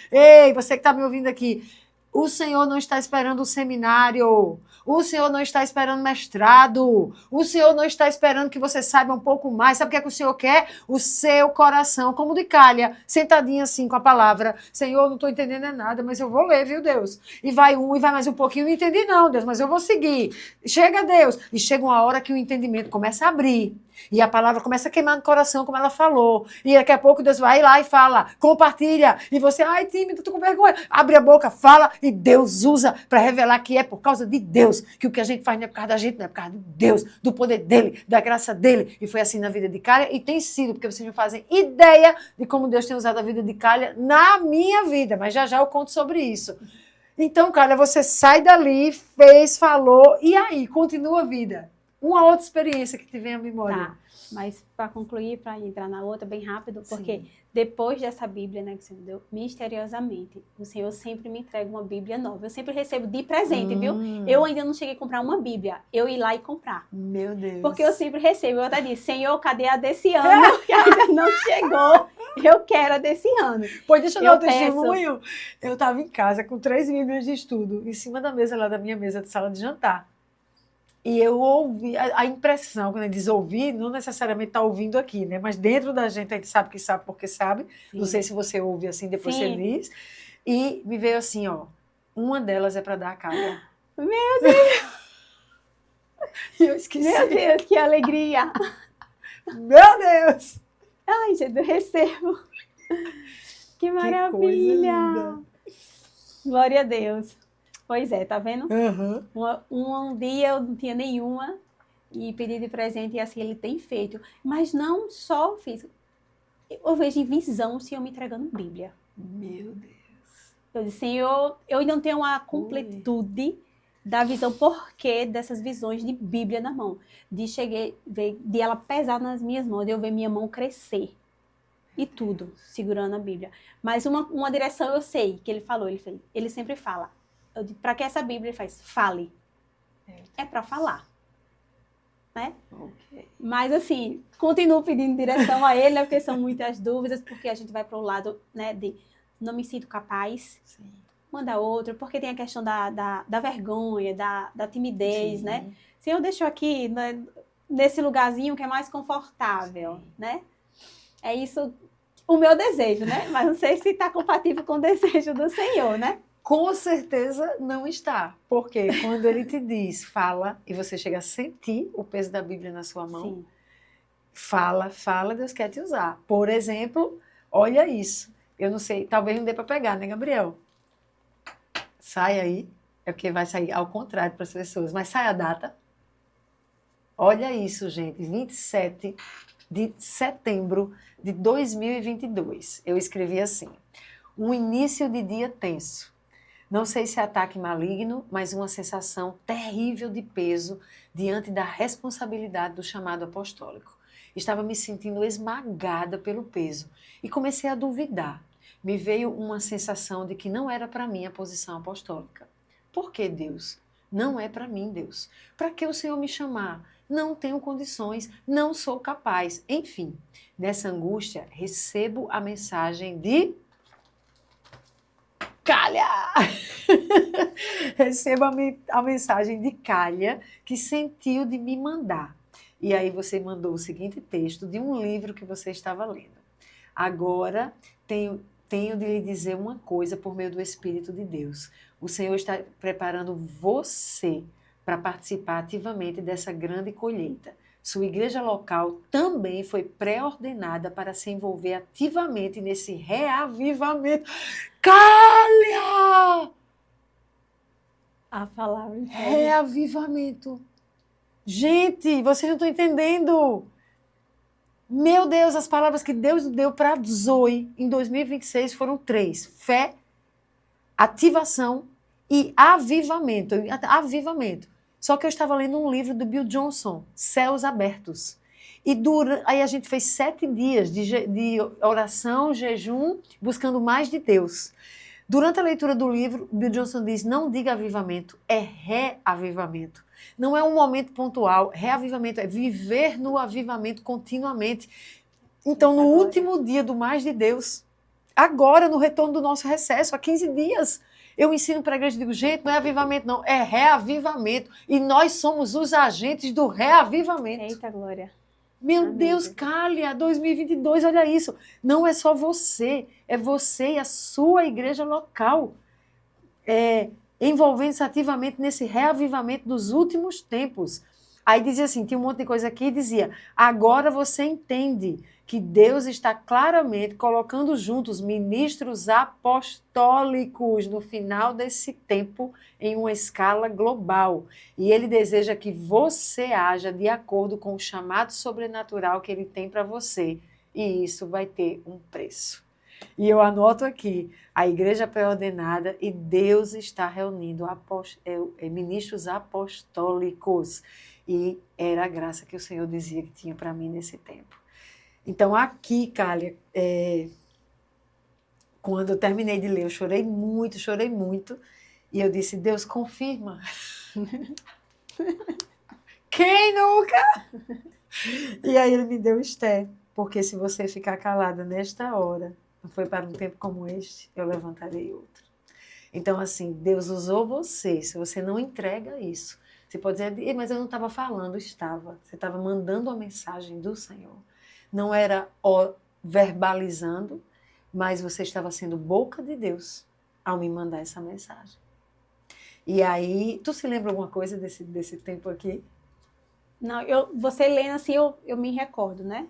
Ei, você que está me ouvindo aqui, o Senhor não está esperando o seminário, o Senhor não está esperando mestrado, o Senhor não está esperando que você saiba um pouco mais. Sabe o que é que o Senhor quer? O seu coração, como de Calha, sentadinha assim com a palavra. Senhor, não estou entendendo nada, mas eu vou ler, viu, Deus? E vai mais um pouquinho, não entendi não, Deus, mas eu vou seguir. Chega, Deus. E chega uma hora que o entendimento começa a abrir. E a palavra começa a queimar no coração, como ela falou. E daqui a pouco Deus vai lá e fala, compartilha. E você, ai, tímido, estou com vergonha. Abre a boca, fala, e Deus usa para revelar que é por causa de Deus, que o que a gente faz não é por causa da gente, não é por causa de Deus, do poder dele, da graça dele. E foi assim na vida de Calha, e tem sido, porque vocês não fazem ideia de como Deus tem usado a vida de Calha na minha vida. Mas já eu conto sobre isso. Então, Calha, você sai dali, fez, falou, e aí, continua a vida. Uma outra experiência que te vem à memória. Tá, mas para concluir, para entrar na outra bem rápido, porque sim, depois dessa Bíblia, né, que o Senhor deu, misteriosamente, o Senhor sempre me entrega uma Bíblia nova. Eu sempre recebo de presente, viu? Eu ainda não cheguei a comprar uma Bíblia, eu ir lá e comprar. Meu Deus. Porque eu sempre recebo, eu até disse, Senhor, cadê a desse ano? Que ainda não chegou. Eu quero a desse ano. Pois deixa eu dar um testemunho. Eu estava em casa com 3 Bíblias de estudo, em cima da mesa lá da minha mesa de sala de jantar. E eu ouvi, a impressão, quando ele diz ouvir, não necessariamente está ouvindo aqui, né? Mas dentro da gente, a gente sabe que sabe porque sabe. Sim. Não sei se você ouve assim, depois sim, você diz. E me veio assim, ó, uma delas é para dar a Calha. Meu Deus! E eu esqueci. Meu Deus, que alegria! Meu Deus! Ai, gente, eu recebo. Que maravilha! Que coisa linda. Glória a Deus. Pois é, tá vendo? Uhum. Um dia eu não tinha nenhuma e pedi de presente e assim ele tem feito. Mas não só fiz. Eu vejo em visão o Senhor me entregando Bíblia. Meu Deus. Eu disse, Senhor, eu ainda não tenho a completude da visão, porquê dessas visões de Bíblia na mão. De ela pesar nas minhas mãos, de eu ver minha mão crescer. E tudo, segurando a Bíblia. Mas uma direção eu sei que ele falou, ele sempre fala. Para que essa Bíblia ele faz? Fale. É para falar. Né? Okay. Mas assim, continuo pedindo direção a ele, né? Porque são muitas dúvidas, porque a gente vai para o lado, né, de não me sinto capaz, sim, manda outro, porque tem a questão da vergonha, da timidez, sim, né? Se eu deixo aqui, né, nesse lugarzinho que é mais confortável, sim, né? É isso o meu desejo, né? Mas não sei se está compatível com o desejo do Senhor, né? Com certeza não está, porque quando ele te diz, fala, e você chega a sentir o peso da Bíblia na sua mão, sim, fala, Deus quer te usar. Por exemplo, olha isso, eu não sei, talvez não dê para pegar, né, Gabriel? Sai aí, é porque vai sair ao contrário para as pessoas, mas sai a data. Olha isso, gente, 27 de setembro de 2022, eu escrevi assim, um início de dia tenso. Não sei se é ataque maligno, mas uma sensação terrível de peso diante da responsabilidade do chamado apostólico. Estava me sentindo esmagada pelo peso e comecei a duvidar. Me veio uma sensação de que não era para mim a posição apostólica. Por que, Deus? Não é para mim, Deus. Para que o Senhor me chamar? Não tenho condições, não sou capaz. Enfim, nessa angústia, recebo a mensagem de Calha! Recebo a mensagem de Calha, que sentiu de me mandar. E aí você mandou o seguinte texto de um livro que você estava lendo. Agora, tenho de lhe dizer uma coisa por meio do Espírito de Deus. O Senhor está preparando você para participar ativamente dessa grande colheita. Sua igreja local também foi pré-ordenada para se envolver ativamente nesse reavivamento. Calha! A palavra. Reavivamento. Gente, vocês não estão entendendo. Meu Deus, as palavras que Deus deu para Zoe em 2026 foram 3. Fé, ativação e avivamento. Avivamento. Só que eu estava lendo um livro do Bill Johnson, Céus Abertos. E aí a gente fez 7 dias de oração, jejum, buscando mais de Deus. Durante a leitura do livro, Bill Johnson diz, não diga avivamento, é reavivamento. Não é um momento pontual, reavivamento é viver no avivamento continuamente. Então, no último dia do Mais de Deus, agora no retorno do nosso recesso, há 15 dias, eu ensino para a igreja e digo, gente, não é avivamento não, é reavivamento. E nós somos os agentes do reavivamento. Eita, glória. Meu Amém. Deus, Calha, 2022, olha isso. Não é só você, é você e a sua igreja local envolvendo-se ativamente nesse reavivamento dos últimos tempos. Aí dizia assim, tinha um monte de coisa aqui, e dizia, agora você entende que Deus está claramente colocando juntos ministros apostólicos no final desse tempo em uma escala global. E Ele deseja que você haja de acordo com o chamado sobrenatural que Ele tem para você. E isso vai ter um preço. E eu anoto aqui, a igreja pré-ordenada e Deus está reunindo ministros apostólicos. E era a graça que o Senhor dizia que tinha para mim nesse tempo. Então, aqui, Calha, quando eu terminei de ler, eu chorei muito. E eu disse, Deus, confirma. Quem nunca? E aí ele me deu Esther, porque se você ficar calada nesta hora, não foi para um tempo como este, eu levantarei outro. Então, assim, Deus usou você, se você não entrega isso. Você pode dizer, mas eu não estava falando, estava. Você estava mandando a mensagem do Senhor. Não era verbalizando, mas você estava sendo boca de Deus ao me mandar essa mensagem. E aí, tu se lembra alguma coisa desse tempo aqui? Não, você lendo assim, eu me recordo, né?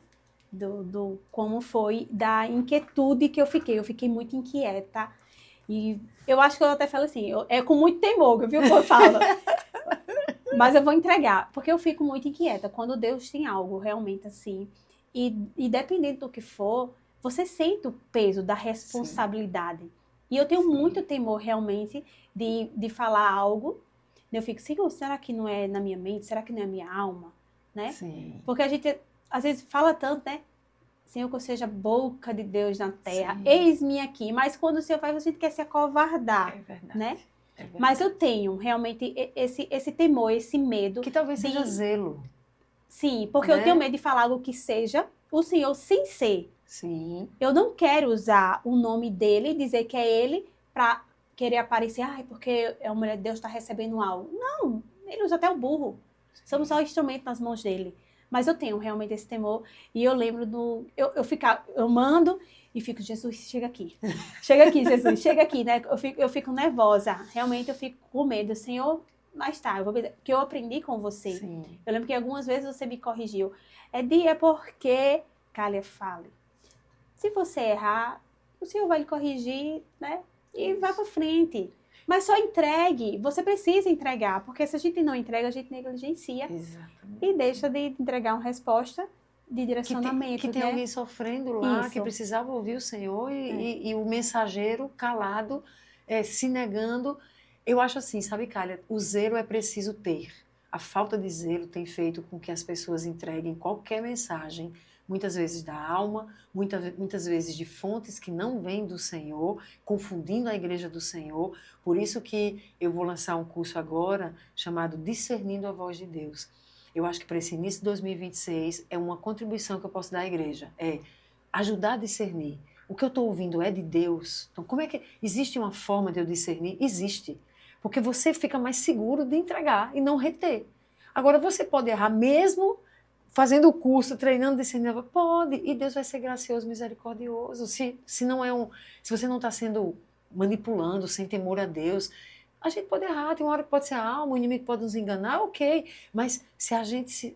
Do como foi, da inquietude que eu fiquei. Eu fiquei muito inquieta. E eu acho que eu até falo assim, é com muito temor, viu, que eu falo. Mas eu vou entregar, porque eu fico muito inquieta. Quando Deus tem algo realmente assim, e dependendo do que for, você sente o peso da responsabilidade. Sim. E eu tenho muito temor realmente de falar algo. Eu fico, Senhor, será que não é na minha mente? Será que não é minha alma? Né? Sim. Porque a gente, às vezes, fala tanto, né? Senhor, que eu seja boca de Deus na terra. Sim. Eis-me aqui. Mas quando o Senhor faz, a gente quer se acovardar. É verdade. Né? É verdade. Mas eu tenho realmente esse temor, esse medo. Que talvez seja zelo. Sim, porque eu tenho medo de falar algo que seja o Senhor sem ser. Sim. Eu não quero usar o nome dele, dizer que é ele, para querer aparecer, porque a mulher de Deus está recebendo algo. Não, ele usa até o burro. Sim. Somos só instrumento nas mãos dele. Mas eu tenho realmente esse temor. E eu lembro eu mando e fico, Jesus, chega aqui. Chega aqui, Jesus, chega aqui, né? Eu fico nervosa. Realmente eu fico com medo. Senhor, mas tá, porque eu aprendi com você. Sim. Eu lembro que algumas vezes você me corrigiu. É porque, Calha, fale. Se você errar, o Senhor vai lhe corrigir, né? E vai para frente. Mas só entregue. Você precisa entregar, porque se a gente não entrega, a gente negligencia. Exatamente. E deixa de entregar uma resposta de direcionamento. Que tem alguém sofrendo lá, isso, que precisava ouvir o Senhor e o mensageiro calado, se negando. Eu acho assim, sabe, Calha, o zelo é preciso ter. A falta de zelo tem feito com que as pessoas entreguem qualquer mensagem muitas vezes da alma, muitas vezes de fontes que não vêm do Senhor, confundindo a igreja do Senhor. Por isso que eu vou lançar um curso agora chamado Discernindo a Voz de Deus. Eu acho que para esse início de 2026 é uma contribuição que eu posso dar à igreja, é ajudar a discernir. O que eu estou ouvindo é de Deus. Então, como é que existe uma forma de eu discernir? Existe. Porque você fica mais seguro de entregar e não reter. Agora, você pode errar mesmo fazendo o curso, treinando, discernindo. Pode. E Deus vai ser gracioso, misericordioso. Se você não está sendo manipulando, sem temor a Deus, a gente pode errar. Tem uma hora que pode ser a alma, o inimigo pode nos enganar, ok. Mas se a gente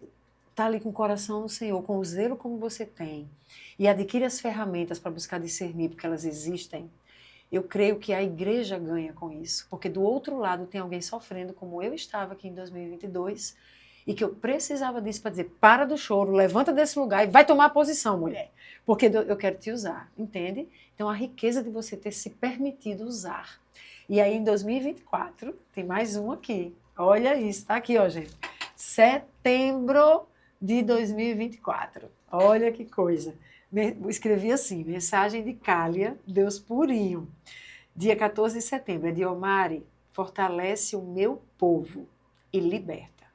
está ali com o coração no Senhor, com o zelo como você tem, e adquire as ferramentas para buscar discernir, porque elas existem, eu creio que a igreja ganha com isso. Porque do outro lado tem alguém sofrendo, como eu estava aqui em 2022, e que eu precisava disso para dizer, para do choro, levanta desse lugar e vai tomar a posição, mulher. Porque eu quero te usar, entende? Então a riqueza de você ter se permitido usar. E aí em 2024, tem mais um aqui. Olha isso, tá aqui, ó, gente. Setembro de 2024. Olha que coisa. Escrevi assim, mensagem de Cália, Deus purinho. Dia 14 de setembro, é de Omari, fortalece o meu povo e liberta.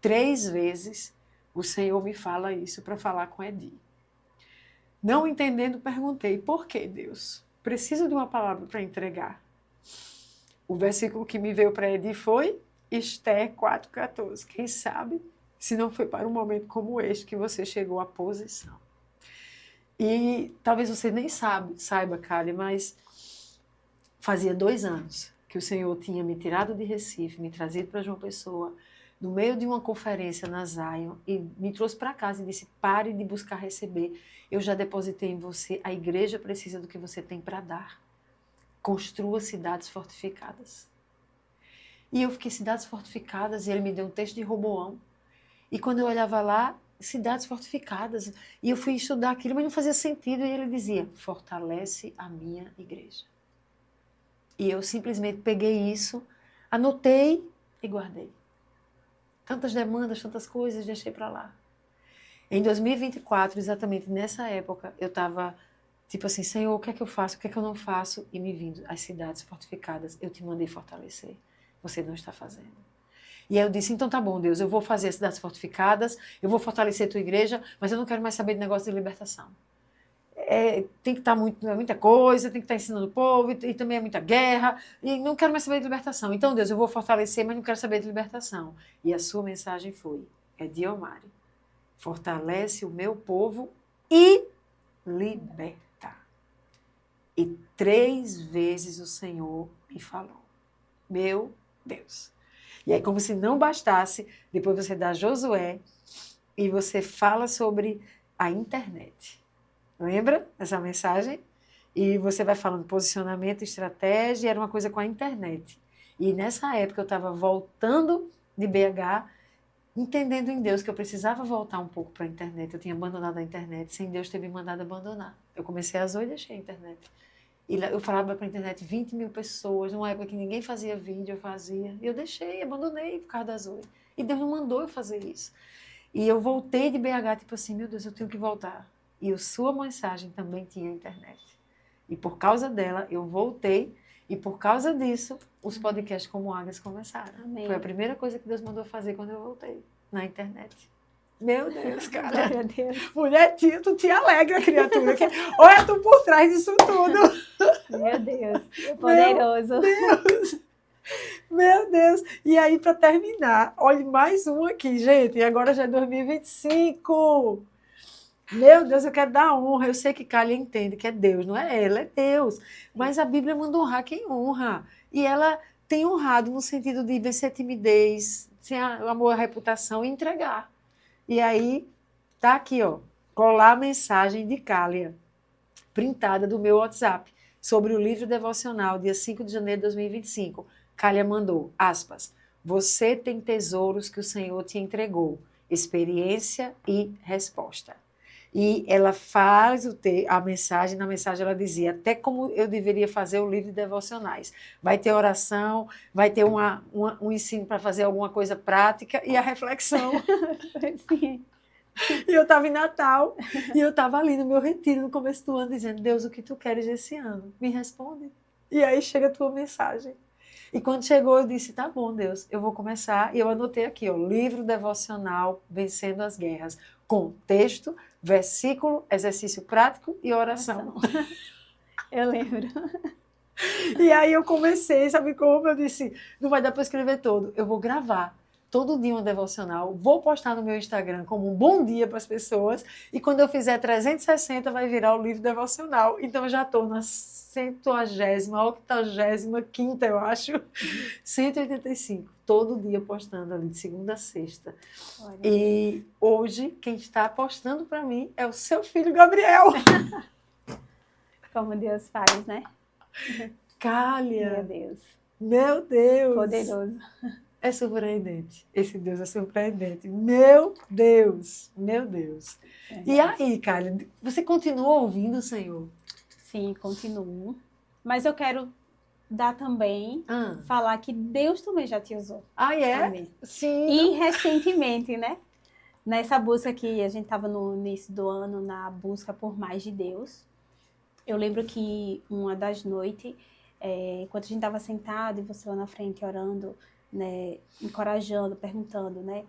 3 vezes o Senhor me fala isso para falar com Edi. Não entendendo, perguntei, por que, Deus? Preciso de uma palavra para entregar. O versículo que me veio para Edi foi Esther 4,14. Quem sabe se não foi para um momento como este que você chegou à posição. E talvez você nem saiba, Kali, mas fazia 2 anos que o Senhor tinha me tirado de Recife, me trazido para João Pessoa, no meio de uma conferência na Zion, e me trouxe para casa e disse, pare de buscar receber, eu já depositei em você, a igreja precisa do que você tem para dar. Construa cidades fortificadas. E eu fiquei, cidades fortificadas, e ele me deu um texto de Roboão. E quando eu olhava lá, cidades fortificadas, e eu fui estudar aquilo, mas não fazia sentido, e ele dizia, fortalece a minha igreja. E eu simplesmente peguei isso, anotei e guardei. Tantas demandas, tantas coisas, deixei para lá. Em 2024, exatamente nessa época, eu estava tipo assim, Senhor, o que é que eu faço, o que é que eu não faço? E me vindo, as cidades fortificadas, eu te mandei fortalecer, você não está fazendo. E aí eu disse, então tá bom, Deus, eu vou fazer as cidades fortificadas, eu vou fortalecer a tua igreja, mas eu não quero mais saber de negócio de libertação. Tem que estar muita coisa, tem que estar ensinando o povo, e também é muita guerra, e não quero mais saber de libertação. Então, Deus, eu vou fortalecer, mas não quero saber de libertação. E a sua mensagem foi, de Omari, fortalece o meu povo e liberta. E 3 vezes o Senhor me falou, meu Deus. E aí, como se não bastasse, depois você dá Josué e você fala sobre a internet. Lembra essa mensagem? E você vai falando posicionamento, estratégia, era uma coisa com a internet. E nessa época eu estava voltando de BH, entendendo em Deus que eu precisava voltar um pouco para a internet. Eu tinha abandonado a internet, sem Deus ter me mandado abandonar. Eu comecei a Zoe e deixei a internet. E eu falava para a internet 20 mil pessoas, numa época que ninguém fazia vídeo, eu fazia. E eu deixei, abandonei por causa da Zoe. E Deus não mandou eu fazer isso. E eu voltei de BH, tipo assim, meu Deus, eu tenho que voltar. E a sua mensagem também tinha internet. E por causa dela, eu voltei. E por causa disso, os podcasts como Águias começaram. Amém. Foi a primeira coisa que Deus mandou fazer quando eu voltei, na internet. Meu Deus, cara. Meu Deus. Mulher, tu te alegra, criatura. Olha tu por trás disso tudo. Meu Deus. Poderoso. Meu Deus. Meu Deus. E aí, para terminar, olha mais um aqui, gente. E agora já é 2025. Meu Deus, eu quero dar honra. Eu sei que Cália entende que é Deus, não é ela, é Deus. Mas a Bíblia manda honrar quem honra. E ela tem honrado no sentido de vencer a timidez, sem amor à reputação e entregar. E aí, tá aqui, ó, colar a mensagem de Cália, printada do meu WhatsApp, sobre o livro devocional, dia 5 de janeiro de 2025. Cália mandou, aspas, você tem tesouros que o Senhor te entregou, experiência e resposta. E ela faz a mensagem, na mensagem ela dizia, até como eu deveria fazer o livro de devocionais. Vai ter oração, vai ter um ensino para fazer alguma coisa prática e a reflexão. Sim. E eu estava em Natal, e eu estava ali no meu retiro, no começo do ano, dizendo, Deus, o que tu queres esse ano? Me responde. E aí chega a tua mensagem. E quando chegou, eu disse, tá bom, Deus, eu vou começar. E eu anotei aqui, ó, livro devocional Vencendo as Guerras, com texto, versículo, exercício prático e oração. Eu lembro. E aí eu comecei, sabe como? Eu disse, não vai dar para escrever todo, eu vou gravar todo dia uma devocional, vou postar no meu Instagram como um bom dia para as pessoas, e quando eu fizer 360 vai virar o livro devocional. Então eu já estou na 180ª, 85ª, eu acho, 185, todo dia postando ali, de segunda a sexta. Olha. E hoje quem está postando para mim é o seu filho Gabriel. Como Deus faz, né? Cália. Meu Deus. Meu Deus. Poderoso. É surpreendente. Esse Deus é surpreendente. Meu Deus. Meu Deus. E aí, Cália, você continua ouvindo o Senhor? Sim, continuo. Mas eu quero dar também, falar que Deus também já te usou. Ah, é? Também. Sim. E recentemente, né? Nessa busca que a gente estava no início do ano, na busca por mais de Deus, eu lembro que uma das noites, enquanto a gente estava sentado e você lá na frente orando, né, encorajando, perguntando, né?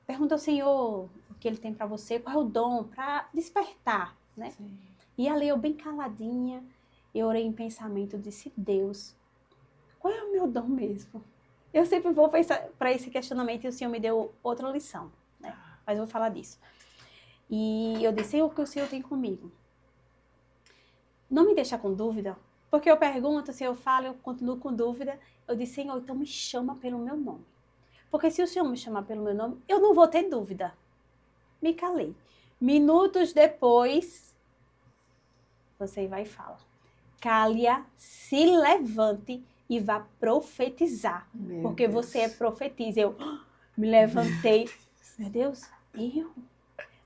Pergunta ao Senhor o que Ele tem para você, qual é o dom para despertar, né? Sim. E ali eu bem caladinha, eu orei em pensamento, disse, Deus, qual é o meu dom mesmo? Eu sempre vou para esse questionamento e o Senhor me deu outra lição, né? Mas eu vou falar disso. E eu disse, Senhor, o que o Senhor tem comigo? Não me deixa com dúvida, porque eu pergunto, se eu falo, eu continuo com dúvida. Eu disse, Senhor, então me chama pelo meu nome. Porque se o Senhor me chamar pelo meu nome, eu não vou ter dúvida. Me calei. Minutos depois, você vai e fala, Cália, se levante e vá profetizar. Porque você é profetisa. Eu me levantei. Meu Deus,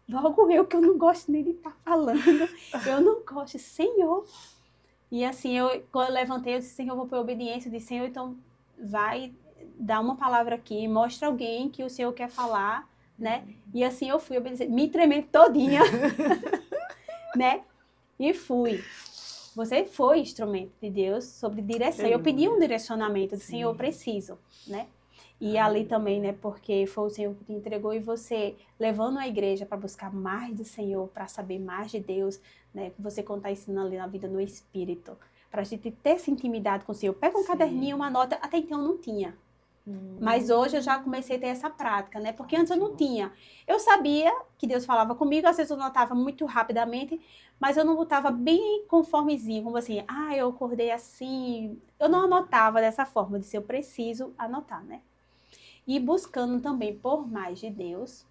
logo eu que eu não gosto nem de estar falando. Eu não gosto, Senhor. E assim, quando eu levantei, eu disse, Senhor, eu vou para a obediência. Eu disse, Senhor, então vai dar uma palavra aqui, mostra alguém que o Senhor quer falar, né? E assim eu fui obedecer, me tremendo todinha, né? E fui. Você foi instrumento de Deus sobre direção. Eu pedi um direcionamento, eu disse, Senhor, eu preciso, né? E ali também, né, porque foi o Senhor que te entregou e você levando a igreja para buscar mais do Senhor, para saber mais de Deus, né, que você contar ensinando ali na vida no Espírito, para a gente ter essa intimidade com o Senhor. Pega um caderninho, uma nota, até então eu não tinha. Mas hoje eu já comecei a ter essa prática, né, porque antes eu não tinha. Eu sabia que Deus falava comigo, às vezes eu notava muito rapidamente, mas eu não botava bem conformezinho, como assim, eu acordei assim. Eu não anotava dessa forma, eu disse, eu preciso anotar, né. E buscando também por mais de Deus,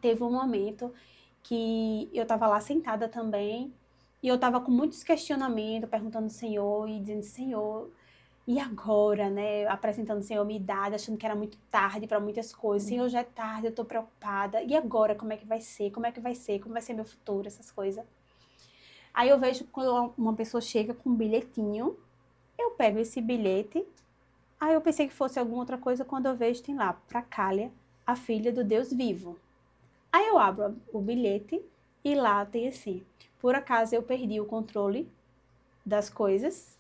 teve um momento que eu estava lá sentada também, e eu estava com muitos questionamentos, perguntando ao Senhor, e dizendo, Senhor, e agora, né? Apresentando o Senhor minha idade, achando que era muito tarde para muitas coisas. Senhor, já é tarde, eu estou preocupada. E agora, como é que vai ser? Como é que vai ser? Como vai ser meu futuro? Essas coisas. Aí eu vejo quando uma pessoa chega com um bilhetinho, eu pego esse bilhete. Aí eu pensei que fosse alguma outra coisa, quando eu vejo tem lá, para Cália, a filha do Deus vivo. Aí eu abro o bilhete e lá tem assim, por acaso eu perdi o controle das coisas.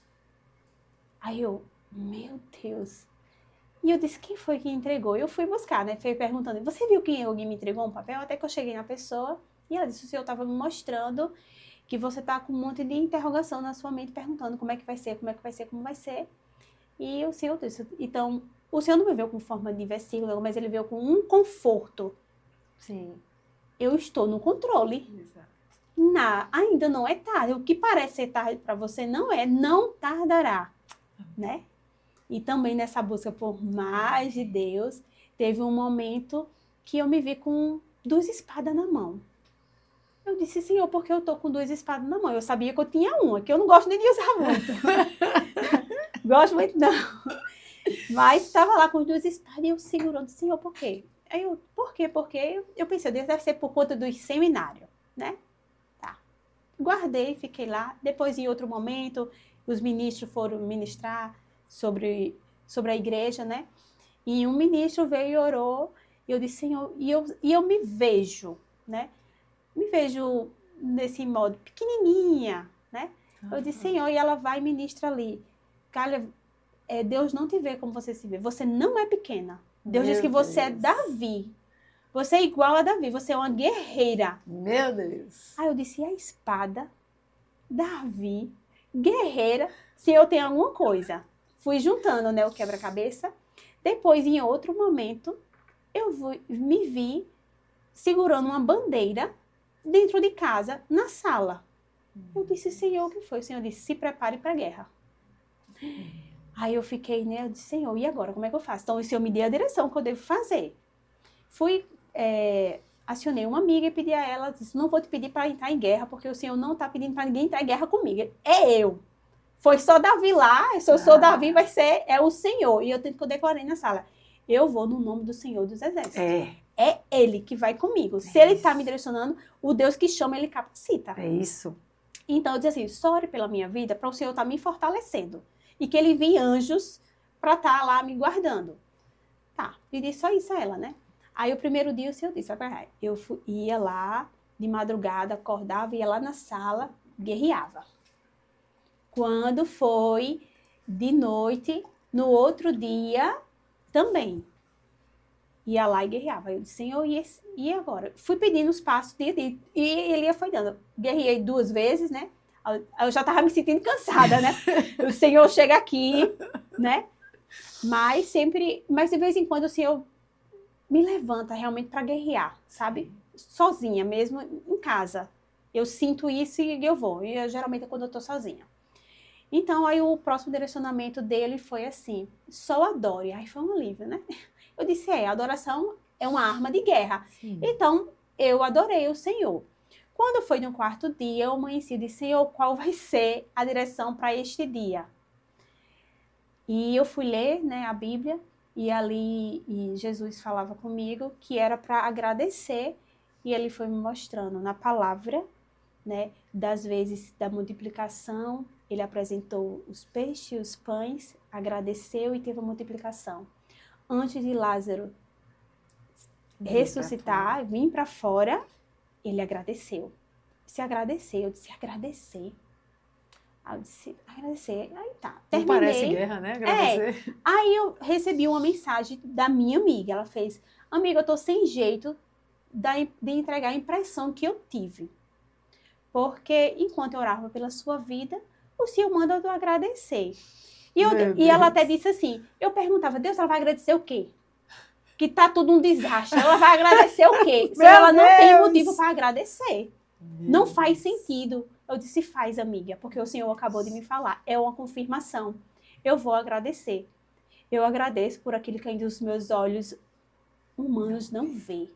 Aí eu, meu Deus. E eu disse, quem foi que entregou? Eu fui buscar, né? Fui perguntando, você viu quem alguém me entregou um papel? Até que eu cheguei na pessoa e ela disse, o senhor estava me mostrando que você está com um monte de interrogação na sua mente, perguntando como é que vai ser, como é que vai ser, como vai ser. E o Senhor disse, então, o Senhor não me veio com forma de versículo, mas ele veio com um conforto. Sim. Eu estou no controle. Exato. Ainda não é tarde. O que parece ser tarde para você não tardará, né? E também nessa busca por mais de Deus, teve um momento que eu me vi com 2 espadas na mão. Eu disse, Senhor, por que eu tô com 2 espadas na mão? Eu sabia que eu tinha uma, que eu não gosto nem de usar muito. Gosto muito não. Mas estava lá com os 2 espadas e eu segurando, Senhor, por quê? Aí eu, por quê? Porque eu pensei, Deus deve ser por conta dos seminários, né? Tá. Guardei, fiquei lá. Depois, em outro momento, os ministros foram ministrar sobre a igreja, né? E um ministro veio e orou E eu disse, Senhor, e eu me vejo, né? Me vejo nesse modo, pequenininha, né? Eu disse, Senhor, e ela vai e ministra ali. Kália, Deus não te vê como você se vê. Você não é pequena. Deus diz que você é Davi. Você é igual a Davi. Você é uma guerreira. Meu Deus. Aí eu disse, e a espada? Davi, guerreira, se eu tenho alguma coisa. Fui juntando, né, o quebra-cabeça. Depois, em outro momento, me vi segurando uma bandeira dentro de casa, na sala. Eu disse, Senhor, o que foi? O Senhor disse, se prepare para a guerra. Aí eu fiquei, né, eu disse, Senhor, e agora? Como é que eu faço? Então, o Senhor me deu a direção que eu devo fazer. Fui, acionei uma amiga e pedi a ela, disse, não vou te pedir para entrar em guerra, porque o Senhor não está pedindo para ninguém entrar em guerra comigo. É eu. Foi só Davi lá, se eu sou Davi, vai ser, o Senhor. E eu declarei na sala, eu vou no nome do Senhor dos Exércitos. É Ele que vai comigo. Se Ele está me direcionando, o Deus que chama, Ele capacita. É isso. Então, eu disse assim, só ore pela minha vida, para o Senhor estar me fortalecendo. E que Ele envie anjos para estar lá me guardando. Tá, pedi só isso a ela, né? Aí, o primeiro dia, o Senhor disse, eu ia lá, de madrugada, acordava, ia lá na sala, guerreava. Quando foi de noite, no outro dia, também. Ia lá e guerreava. Eu disse, Senhor, e agora? Fui pedindo os passos, e ele foi dando. Guerreei 2 vezes, né? Eu já estava me sentindo cansada, né? O Senhor chega aqui, né? Mas de vez em quando o Senhor me levanta realmente para guerrear, sabe? Sozinha mesmo, em casa. Eu sinto isso e eu vou. E geralmente é quando eu estou sozinha. Então, aí o próximo direcionamento dele foi assim, só adore. Aí foi um alívio, né? Eu disse, a adoração é uma arma de guerra. Sim. Então, eu adorei o Senhor. Quando foi no 4º dia, eu amanheci e disse, Senhor, qual vai ser a direção para este dia? E eu fui ler, né, a Bíblia, e ali Jesus falava comigo que era para agradecer, e ele foi me mostrando na palavra, né, das vezes da multiplicação. Ele apresentou os peixes e os pães, agradeceu e teve a multiplicação. Antes de Lázaro ressuscitar, vir para fora, ele agradeceu. Se agradecer, eu disse, agradecer. Aí eu disse, agradecer. Aí tá, terminei. Não parece guerra, né? Agradecer. Aí eu recebi uma mensagem da minha amiga. Ela fez, amiga, eu tô sem jeito de entregar a impressão que eu tive. Porque enquanto eu orava pela sua vida, o Senhor manda eu agradecer. E ela até disse assim, eu perguntava, Deus, ela vai agradecer o quê? Que tá tudo um desastre. Ela vai agradecer o quê? Se ela não tem motivo para agradecer. Não faz sentido. Eu disse, faz, amiga, porque o Senhor acabou de me falar. É uma confirmação. Eu vou agradecer. Eu agradeço por aquilo que ainda os meus olhos humanos não vê.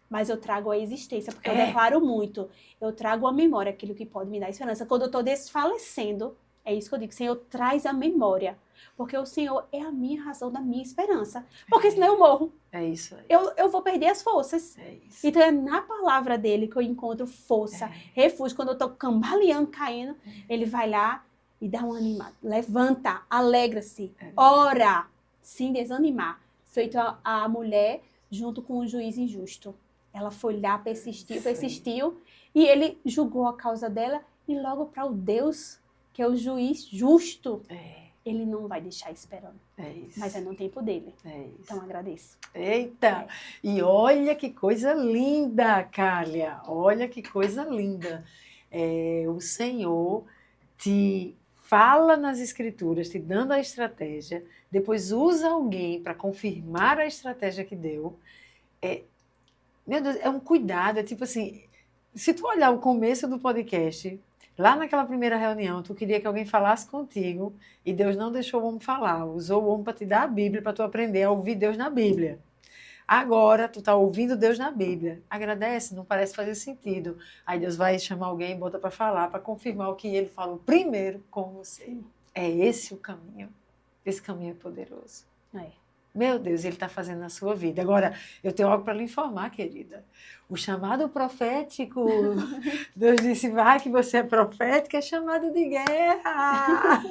Mas eu trago a existência, porque eu declaro muito. Eu trago a memória, aquilo que pode me dar esperança. Quando eu estou desfalecendo, é isso que eu digo, Senhor, traz a memória. Porque o Senhor é a minha razão da minha esperança. Porque senão eu morro. É isso aí. Eu vou perder as forças. É isso. Então é na palavra dele que eu encontro força, refúgio. Quando eu estou cambaleando, caindo, ele vai lá e dá um animado. Levanta, alegra-se, ora, sem desanimar. Feito a mulher junto com o juiz injusto. Ela foi lá, persistiu, e ele julgou a causa dela, e logo para o Deus, que é o juiz justo, ele não vai deixar esperando. É isso. Mas é no tempo dele. É isso. Então agradeço. Eita! E olha que coisa linda, Kália! Olha que coisa linda. O Senhor te fala nas Escrituras, te dando a estratégia, depois usa alguém para confirmar a estratégia que deu. Meu Deus, é um cuidado, é tipo assim, se tu olhar o começo do podcast, lá naquela primeira reunião, tu queria que alguém falasse contigo e Deus não deixou o homem falar, usou o homem para te dar a Bíblia, para tu aprender a ouvir Deus na Bíblia. Agora, tu tá ouvindo Deus na Bíblia, agradece, não parece fazer sentido. Aí Deus vai chamar alguém e bota para falar, para confirmar o que ele falou primeiro com você. É esse o caminho, esse caminho é poderoso. Meu Deus, ele está fazendo na sua vida. Agora, eu tenho algo para lhe informar, querida. O chamado profético, Deus disse, vai que você é profética, é chamado de guerra.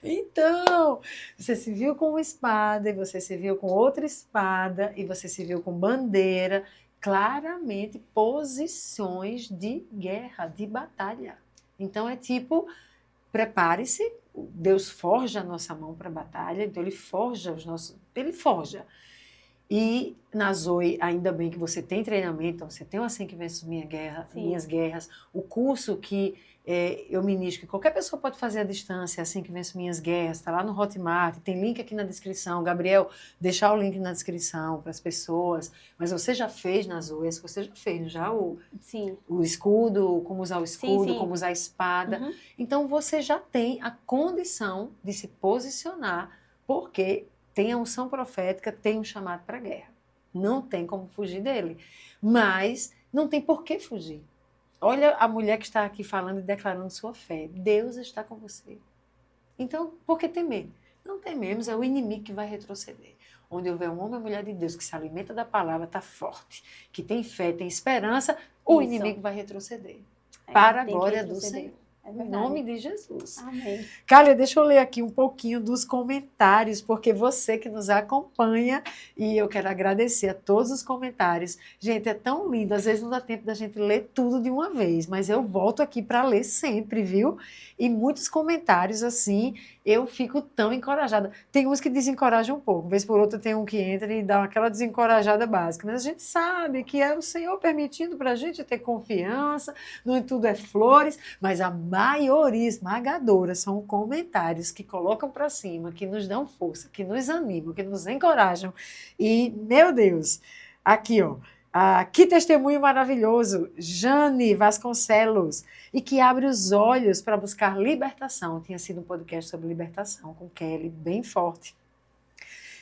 Então, você se viu com uma espada, e você se viu com outra espada, e você se viu com bandeira, claramente posições de guerra, de batalha. Então, é tipo, prepare-se, Deus forja a nossa mão para a batalha, então ele forja. E na Zoe, ainda bem que você tem treinamento, então você tem o Assim que Venço Minhas Guerras, o curso que eu ministro, que qualquer pessoa pode fazer à distância, Assim que Venço Minhas Guerras, está lá no Hotmart, tem link aqui na descrição. Gabriel, deixar o link na descrição para as pessoas. Mas você já fez na Zoe, você já fez já o escudo, como usar o escudo, sim. como usar a espada. Uhum. Então você já tem a condição de se posicionar, porque tem a unção profética, tem um chamado para a guerra. Não tem como fugir dele. Mas não tem por que fugir. Olha a mulher que está aqui falando e declarando sua fé. Deus está com você. Então, por que temer? Não tememos, é o inimigo que vai retroceder. Onde houver um homem ou mulher de Deus que se alimenta da palavra, está forte, que tem fé, tem esperança, o inimigo vai retroceder. Para a glória do Senhor. Em nome de Jesus. Amém. Cália, deixa eu ler aqui um pouquinho dos comentários, porque você que nos acompanha, e eu quero agradecer a todos os comentários. Gente, é tão lindo, às vezes não dá tempo da gente ler tudo de uma vez, mas eu volto aqui para ler sempre, viu? E muitos comentários assim, eu fico tão encorajada. Tem uns que desencorajam um pouco, vez por outra tem um que entra e dá aquela desencorajada básica, mas a gente sabe que é o Senhor permitindo para a gente ter confiança, não tudo é flores, mas a maioria esmagadora são comentários que colocam para cima, que nos dão força, que nos animam, que nos encorajam. E, meu Deus, aqui, ó, que testemunho maravilhoso, Jane Vasconcelos, e que abre os olhos para buscar libertação. Tinha sido um podcast sobre libertação com Kelly, bem forte.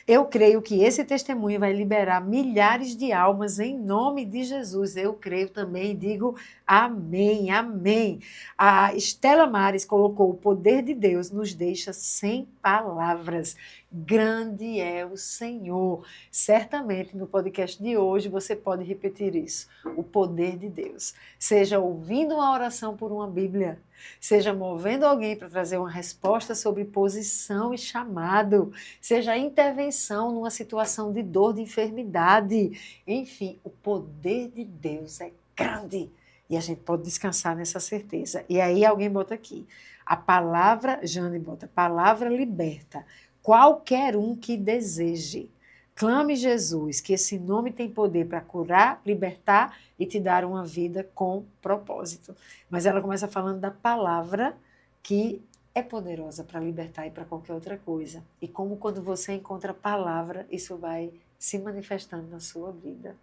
Eu creio que esse testemunho vai liberar milhares de almas em nome de Jesus. Eu creio também e digo amém, amém. A Estela Mares colocou: o poder de Deus nos deixa sem palavras. Grande é o Senhor. Certamente no podcast de hoje você pode repetir isso. O poder de Deus. Seja ouvindo uma oração por uma Bíblia, seja movendo alguém para trazer uma resposta sobre posição e chamado, seja intervenção numa situação de dor, de enfermidade. Enfim, o poder de Deus é grande e a gente pode descansar nessa certeza. E aí alguém bota aqui, a palavra, Jane bota, palavra liberta qualquer um que deseje. Clame Jesus, que esse nome tem poder para curar, libertar e te dar uma vida com propósito. Mas ela começa falando da palavra que é poderosa para libertar e para qualquer outra coisa. E como quando você encontra a palavra, isso vai se manifestando na sua vida.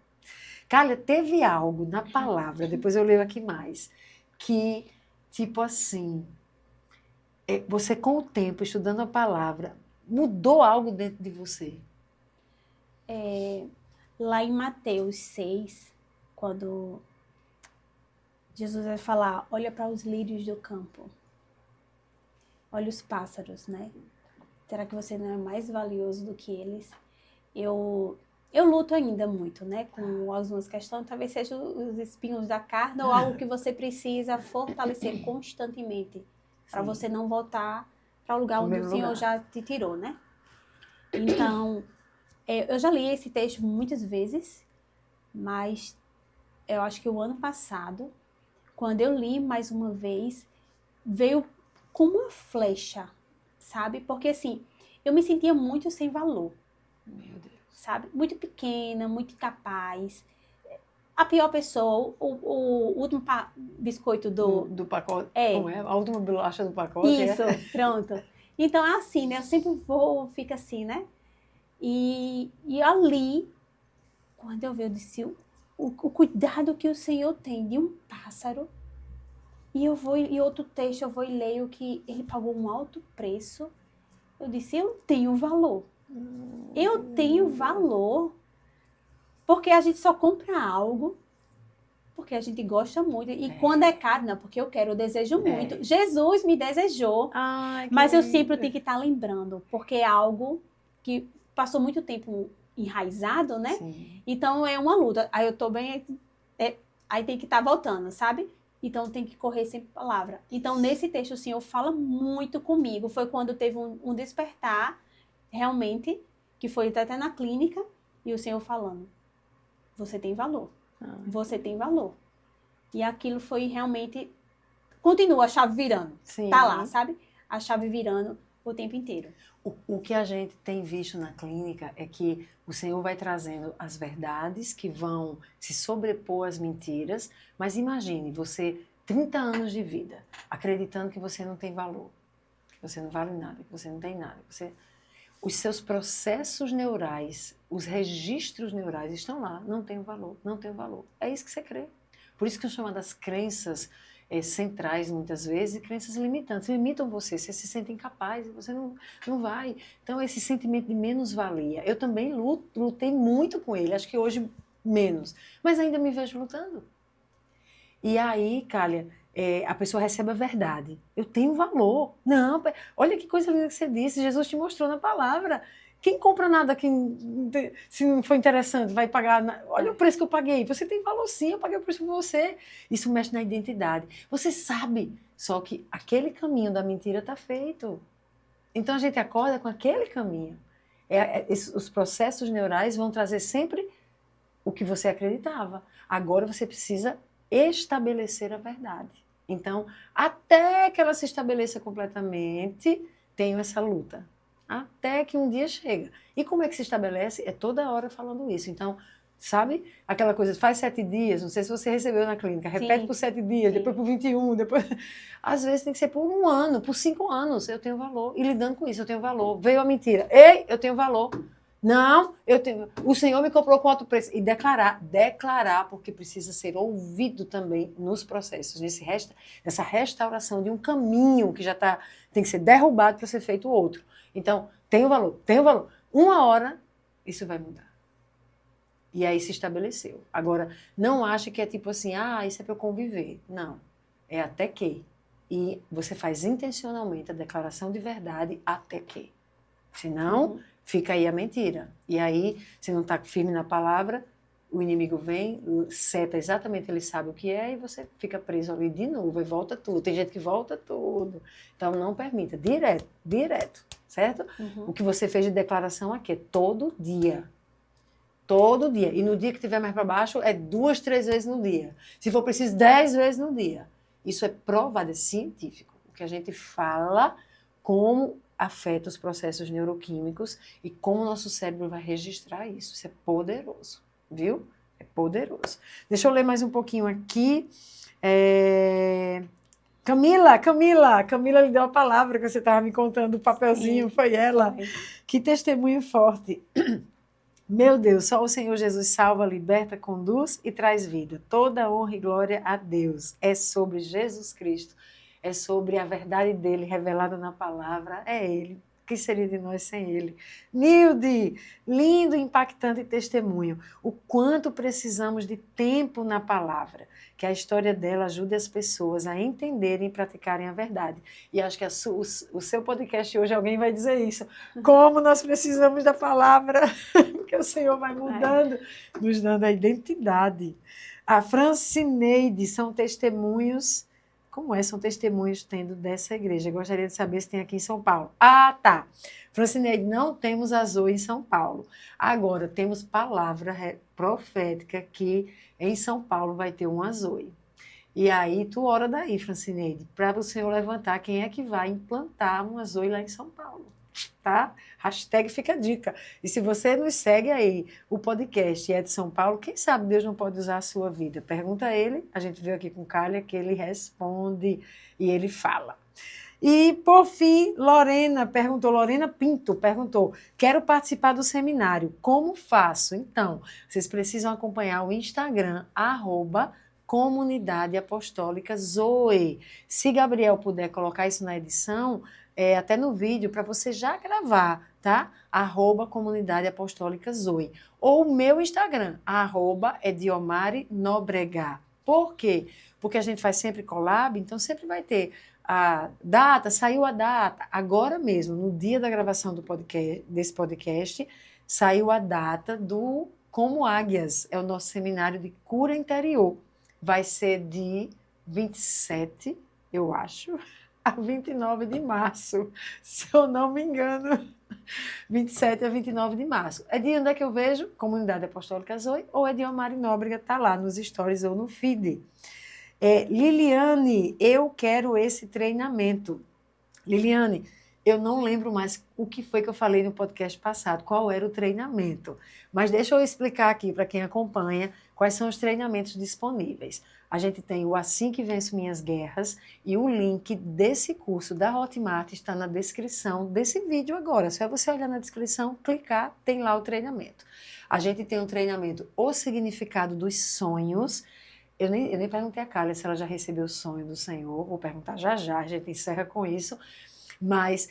Cália, teve algo na palavra, depois eu leio aqui mais, que, tipo assim, você com o tempo, estudando a palavra, mudou algo dentro de você? Lá em Mateus 6, quando Jesus vai falar, olha para os lírios do campo, olha os pássaros, né? Será que você não é mais valioso do que eles? Eu luto ainda muito, né? Com algumas questões, talvez sejam os espinhos da carne ou algo que você precisa fortalecer constantemente para você não voltar para o lugar onde o Senhor já te tirou, né? Então, eu já li esse texto muitas vezes, mas eu acho que o ano passado, quando eu li mais uma vez, veio como uma flecha, sabe? Porque assim, eu me sentia muito sem valor. Meu Deus. Sabe? Muito pequena, muito incapaz. A pior pessoa, o último biscoito do pacote. Como é? A última bolacha do pacote. Isso, pronto. Então é assim, né? Eu sempre fico assim, né? E ali, quando eu vi, eu disse o cuidado que o Senhor tem de um pássaro. E eu vou, e outro texto, eu vou e leio que ele pagou um alto preço. Eu disse, eu tenho valor. Eu tenho valor. Porque a gente só compra algo porque a gente gosta muito. E quando é caro, não, porque eu quero, eu desejo muito. Jesus me desejou. Ai, mas eu sempre tenho que estar lembrando. Porque é algo que passou muito tempo enraizado, né? Sim. Então é uma luta. Aí eu tô bem, aí tem que estar voltando, sabe? Então tem que correr sempre palavra. Então nesse texto o Senhor fala muito comigo. Foi quando teve um despertar, realmente, que foi até na clínica, e o Senhor falando, você tem valor. Você tem valor. E aquilo foi realmente, continua a chave virando. Sim. Tá lá, sabe? A chave virando o tempo inteiro. O que a gente tem visto na clínica é que o Senhor vai trazendo as verdades que vão se sobrepor às mentiras, mas imagine você 30 anos de vida acreditando que você não tem valor, que você não vale nada, que você não tem nada, os seus processos neurais, os registros neurais estão lá, não tem valor, não tem valor. É isso que você crê. Por isso que eu chamo das crenças centrais, muitas vezes, e crenças limitantes. Limitam você se sente incapaz, você não vai. Então, esse sentimento de menos-valia, eu também lutei muito com ele, acho que hoje menos, mas ainda me vejo lutando. E aí, Cália, a pessoa recebe a verdade. Eu tenho valor. Não, olha que coisa linda que você disse, Jesus te mostrou na palavra. Quem compra nada que, se não for interessante, vai pagar... Olha o preço que eu paguei. Você tem valor sim, eu paguei o preço por você. Isso mexe na identidade. Você sabe, só que aquele caminho da mentira está feito. Então, a gente acorda com aquele caminho. Os processos neurais vão trazer sempre o que você acreditava. Agora, você precisa estabelecer a verdade. Então, até que ela se estabeleça completamente, tenho essa luta. Até que um dia chega. E como é que se estabelece? É toda hora falando isso. Então, sabe? Aquela coisa, faz 7 dias, não sei se você recebeu na clínica, repete por 7 dias, depois por 21, depois... Às vezes tem que ser por 1 ano, por 5 anos, eu tenho valor. E lidando com isso, eu tenho valor. Veio a mentira. Ei, eu tenho valor. Não, o Senhor me comprou com alto preço. E declarar, porque precisa ser ouvido também nos processos, nessa restauração de um caminho que já tem que ser derrubado para ser feito outro. Então, tenho valor. 1 hora, isso vai mudar. E aí se estabeleceu. Agora, não ache que é tipo assim, isso é para eu conviver. Não, é até que. E você faz intencionalmente a declaração de verdade até que. Senão, fica aí a mentira. E aí, você não está firme na palavra, o inimigo vem, seta exatamente, ele sabe o que é, e você fica preso ali de novo, e volta tudo. Tem gente que volta tudo. Então, não permita. Direto, certo? O que você fez de declaração aqui é todo dia. Todo dia. E no dia que tiver mais para baixo, é 2, 3 vezes no dia. Se for preciso, 10 vezes no dia. Isso é provado, é científico. O que a gente fala, como afeta os processos neuroquímicos e como o nosso cérebro vai registrar isso. Isso é poderoso, viu? É poderoso. Deixa eu ler mais um pouquinho aqui. Camila lhe deu a palavra que você estava me contando, o papelzinho, foi ela. Que testemunho forte. Meu Deus, só o Senhor Jesus salva, liberta, conduz e traz vida. Toda honra e glória a Deus. É sobre Jesus Cristo. É sobre a verdade dele revelada na palavra. É ele. O que seria de nós sem ele? Nilde, lindo, impactante testemunho. O quanto precisamos de tempo na palavra. Que a história dela ajude as pessoas a entenderem e praticarem a verdade. E acho que o seu podcast hoje alguém vai dizer isso. Como nós precisamos da palavra, porque o Senhor vai mudando, nos dando a identidade. A Francineide, são testemunhos... Como são testemunhos tendo dessa igreja? Eu gostaria de saber se tem aqui em São Paulo. Tá. Francineide, não temos a Zoe em São Paulo. Agora, temos palavra profética que em São Paulo vai ter uma Zoe. E aí, tu ora daí, Francineide, para o Senhor levantar quem é que vai implantar uma Zoe lá em São Paulo. Tá? Hashtag fica a dica. E se você nos segue aí, o podcast é de São Paulo, quem sabe Deus não pode usar a sua vida? Pergunta a ele, a gente veio aqui com Cália, que ele responde e ele fala. E, por fim, Lorena Pinto perguntou, quero participar do seminário, como faço? Então, vocês precisam acompanhar o Instagram, @Comunidade Apostólica Zoe. Se Gabriel puder colocar isso na edição, até no vídeo, para você já gravar, tá? @Comunidade Apostólica Zoe. Ou o meu Instagram, @Ediomare Nóbrega. Por quê? porque a gente faz sempre collab, então sempre vai ter a data, saiu a data. Agora mesmo, no dia da gravação desse podcast, saiu a data do Como Águias, é o nosso seminário de cura interior. Vai ser de 27, eu acho, a 29 de março, se eu não me engano. 27 a 29 de março. É de onde é que eu vejo? Comunidade Apostólica Zoe, ou é de Omari Nóbrega, está lá nos stories ou no feed. Liliane, eu quero esse treinamento. Liliane, eu não lembro mais o que foi que eu falei no podcast passado, qual era o treinamento. Mas deixa eu explicar aqui para quem acompanha quais são os treinamentos disponíveis. A gente tem o Assim que Venço Minhas Guerras e o link desse curso da Hotmart está na descrição desse vídeo agora. Só você olhar na descrição, clicar, tem lá o treinamento. A gente tem um treinamento O Significado dos Sonhos. Eu nem perguntei a Cália se ela já recebeu o sonho do Senhor, vou perguntar já, a gente encerra com isso. Mas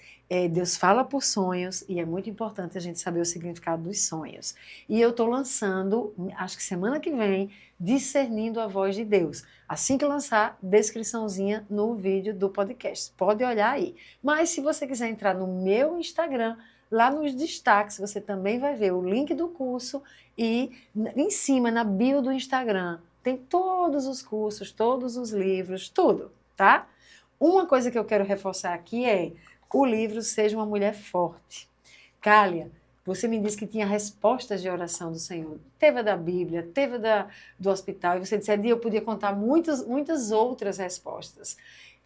Deus fala por sonhos e é muito importante a gente saber o significado dos sonhos. E eu estou lançando, acho que semana que vem, Discernindo a Voz de Deus. Assim que lançar, descriçãozinha no vídeo do podcast. Pode olhar aí. Mas se você quiser entrar no meu Instagram, lá nos destaques, você também vai ver o link do curso e em cima, na bio do Instagram, tem todos os cursos, todos os livros, tudo, tá? Uma coisa que eu quero reforçar aqui é o livro Seja uma Mulher Forte. Cália, você me disse que tinha respostas de oração do Senhor. Teve a da Bíblia, teve a do hospital, e você disse que eu podia contar muitas outras respostas.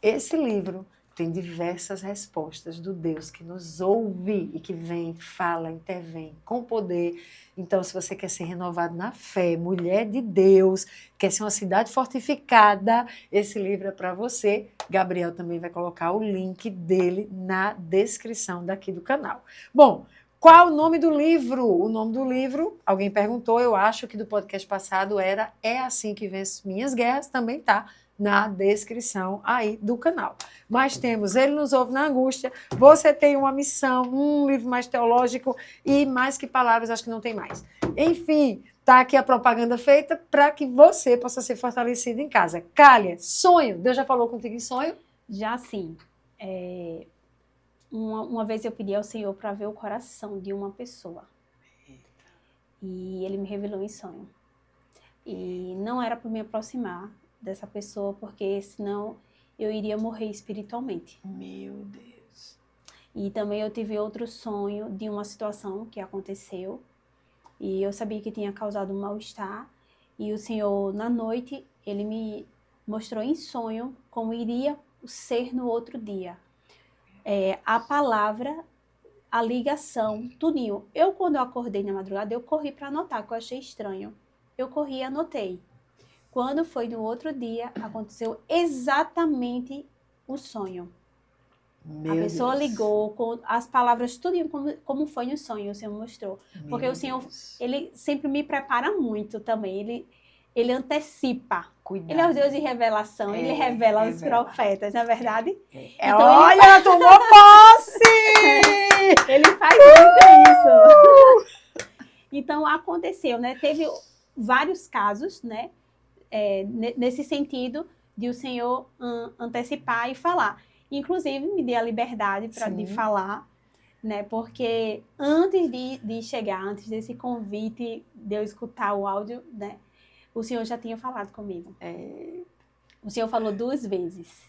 Esse livro tem diversas respostas do Deus que nos ouve e que vem, fala, intervém com poder. Então, se você quer ser renovado na fé, mulher de Deus, quer ser uma cidade fortificada, esse livro é para você. Gabriel também vai colocar o link dele na descrição daqui do canal. Bom, qual o nome do livro? O nome do livro, alguém perguntou, eu acho que do podcast passado era É Assim que Venço Minhas Guerras, também tá na descrição aí do canal. Mas temos Ele Nos Ouve na Angústia, Você Tem uma Missão, um livro mais teológico e Mais Que Palavras, acho que não tem mais. Enfim, tá aqui a propaganda feita para que você possa ser fortalecido em casa. Cália, sonho, Deus já falou contigo em sonho? Já sim. Uma vez eu pedi ao Senhor para ver o coração de uma pessoa. E Ele me revelou em sonho. E não era para me aproximar dessa pessoa, porque senão eu iria morrer espiritualmente. Meu Deus. E também eu tive outro sonho de uma situação que aconteceu, e eu sabia que tinha causado um mal-estar, e o Senhor, na noite, Ele me mostrou em sonho como iria ser no outro dia. A palavra, a ligação, tudinho. Quando eu acordei na madrugada, eu corri para anotar, que eu achei estranho. Eu corri e anotei. Quando foi no outro dia, aconteceu exatamente o sonho. A pessoa ligou com as palavras, tudo como foi no sonho, o Senhor mostrou. Porque o Senhor, Ele sempre me prepara muito também. Ele antecipa. Cuidado. Ele é o Deus de revelação, Ele revela os profetas, não é verdade? Então, olha, tomou posse! Ele faz muito isso. Então, aconteceu, né? Teve vários casos, né? Nesse sentido de o Senhor antecipar e falar. Inclusive, me dê a liberdade de falar, né? Porque antes de chegar, antes desse convite de eu escutar o áudio, né? O Senhor já tinha falado comigo. O Senhor falou 2 vezes.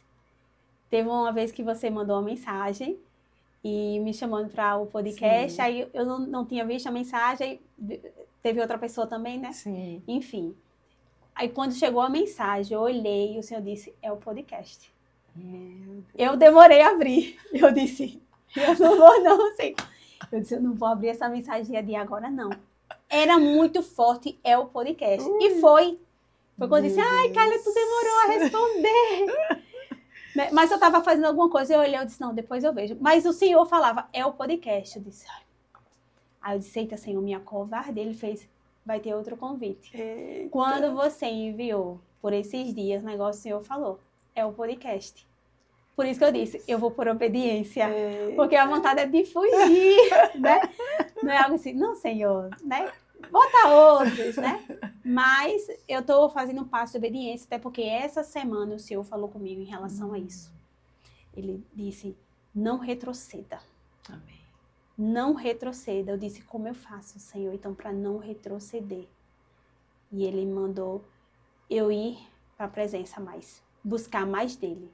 Teve uma vez que você mandou uma mensagem e me chamando para o podcast, aí eu não tinha visto a mensagem, teve outra pessoa também, né? Sim. Enfim. Aí, quando chegou a mensagem, eu olhei e o Senhor disse, é o podcast. Eu demorei a abrir. Eu disse, eu não vou não, Senhor. Eu disse, eu não vou abrir essa mensagem de agora, não. Era muito forte, é o podcast. E foi. Foi quando eu disse, ai, Cália, tu demorou a responder. Né? Mas eu estava fazendo alguma coisa, eu olhei, eu disse, não, depois eu vejo. Mas o Senhor falava, é o podcast. Eu disse, ai. Aí eu disse, eita, Senhor, me acovardei. Ele fez, vai ter outro convite. Eita. Quando você enviou por esses dias, o negócio o Senhor falou, é o podcast. Por isso que eu disse, eu vou por obediência. Eita. Porque a vontade é de fugir, né? Não é algo assim, não, Senhor, né? botar outros, né? Mas eu estou fazendo um passo de obediência, até porque essa semana o Senhor falou comigo em relação a isso. Ele disse, não retroceda. Amém. Não retroceda. Eu disse, como eu faço, Senhor? Então, para não retroceder. E ele mandou eu ir para a presença mais, buscar mais dele.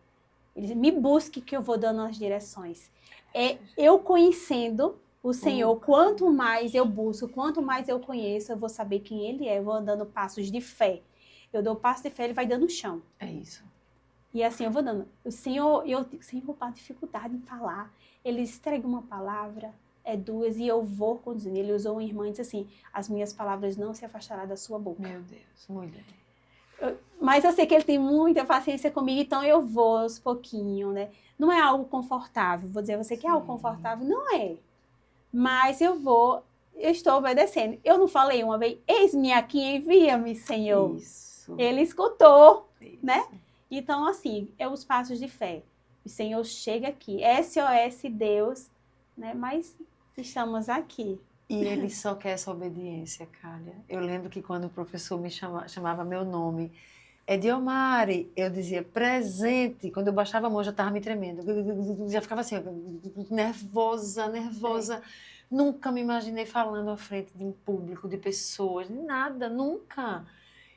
Ele disse, me busque que eu vou dando as direções. É eu conhecendo o Senhor, quanto mais eu busco, quanto mais eu conheço, eu vou saber quem Ele é, eu vou dando passos de fé. Eu dou passo de fé, Ele vai dando chão. É isso. E assim eu vou dando. O Senhor com dificuldade em falar. Ele entrega uma palavra, duas, e eu vou conduzindo. Ele usou uma irmã e disse assim, as minhas palavras não se afastarão da sua boca. Meu Deus, mulher. Mas eu sei que Ele tem muita paciência comigo, então eu vou aos pouquinhos, né? Não é algo confortável. Vou dizer a você que é algo confortável. Não é. Mas eu estou obedecendo. Eu não falei uma vez, eis-me aqui, envia-me, Senhor. Isso. Ele escutou, Isso. né? Então, assim, é os passos de fé. O Senhor chega aqui, SOS Deus, né? Mas estamos aqui. E Ele só quer essa obediência, Cália. Eu lembro que quando o professor me chamava meu nome, Ediomari, eu dizia presente. Quando eu baixava a mão, já estava me tremendo. Já ficava assim, nervosa. Nunca me imaginei falando à frente de um público, de pessoas, nada, nunca.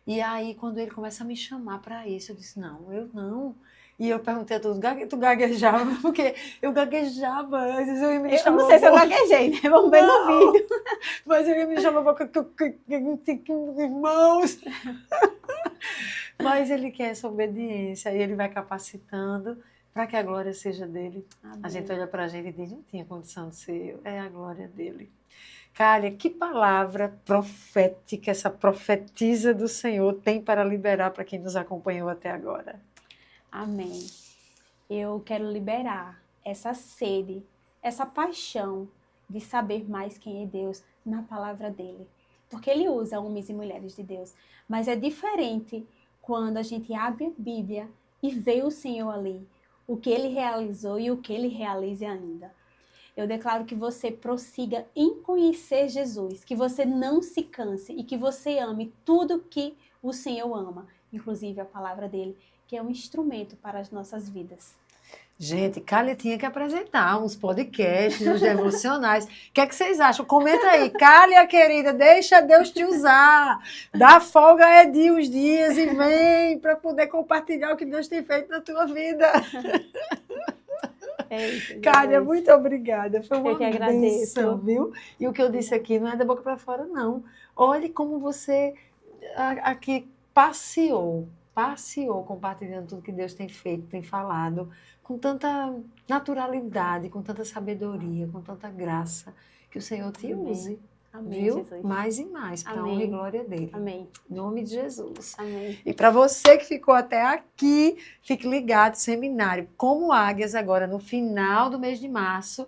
E aí, quando ele começa a me chamar para isso, eu disse, não, eu não. E eu perguntei a todos, tu gaguejava? Porque eu gaguejava. Às vezes eu ia me Eu não sei se eu gaguejei, né? Vamos ver no vídeo. Mas eu ia me chamar para irmãos. Mas Ele quer essa obediência e Ele vai capacitando para que a glória seja dele. Amém. A gente olha para a gente e diz, não tinha condição de ser eu, é a glória dele. Cália, que palavra profética, essa profetisa do Senhor tem para liberar para quem nos acompanhou até agora? Amém. Eu quero liberar essa sede, essa paixão de saber mais quem é Deus na palavra dele. Porque ele usa homens e mulheres de Deus. Mas é diferente quando a gente abre a Bíblia e vê o Senhor ali, o que Ele realizou e o que Ele realiza ainda. Eu declaro que você prossiga em conhecer Jesus, que você não se canse e que você ame tudo que o Senhor ama, inclusive a palavra dele, que é um instrumento para as nossas vidas. Gente, Cália tinha que apresentar uns podcasts, uns devocionais. O que é que vocês acham? Comenta aí. Cália, querida, deixa Deus te usar. Dá folga de uns dias e vem para poder compartilhar o que Deus tem feito na tua vida. Cália, muito obrigada. Foi uma bênção, viu? E o que eu disse aqui não é da boca para fora, não. Olhe como você aqui passeou compartilhando tudo que Deus tem feito, tem falado, com tanta naturalidade, com tanta sabedoria, com tanta graça, que o Senhor te use. Amém, viu? Jesus. Mais e mais, para a honra e glória dele. Amém. Em nome de Jesus. Amém. E para você que ficou até aqui, fique ligado, seminário Como Águias, agora no final do mês de março,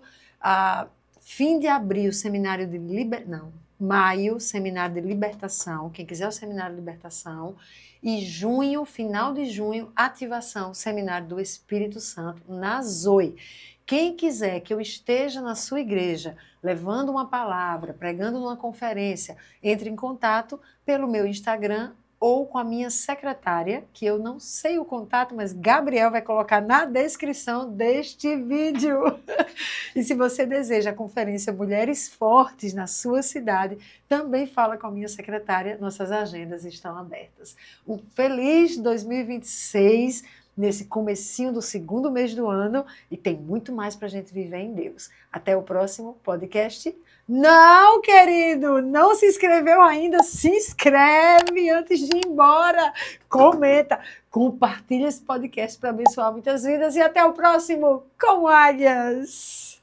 fim de abril, seminário de maio, seminário de libertação, quem quiser o seminário de libertação, e junho, final de junho, ativação, seminário do Espírito Santo, na Zoe. Quem quiser que eu esteja na sua igreja, levando uma palavra, pregando numa conferência, entre em contato pelo meu Instagram ou com a minha secretária, que eu não sei o contato, mas Gabriel vai colocar na descrição deste vídeo. E se você deseja a conferência Mulheres Fortes na sua cidade, também fala com a minha secretária, nossas agendas estão abertas. Um feliz 2026, nesse comecinho do segundo mês do ano, e tem muito mais para a gente viver em Deus. Até o próximo podcast. Não, querido, não se inscreveu ainda? Se inscreve antes de ir embora. Comenta, compartilha esse podcast para abençoar muitas vidas e até o próximo Com Águias.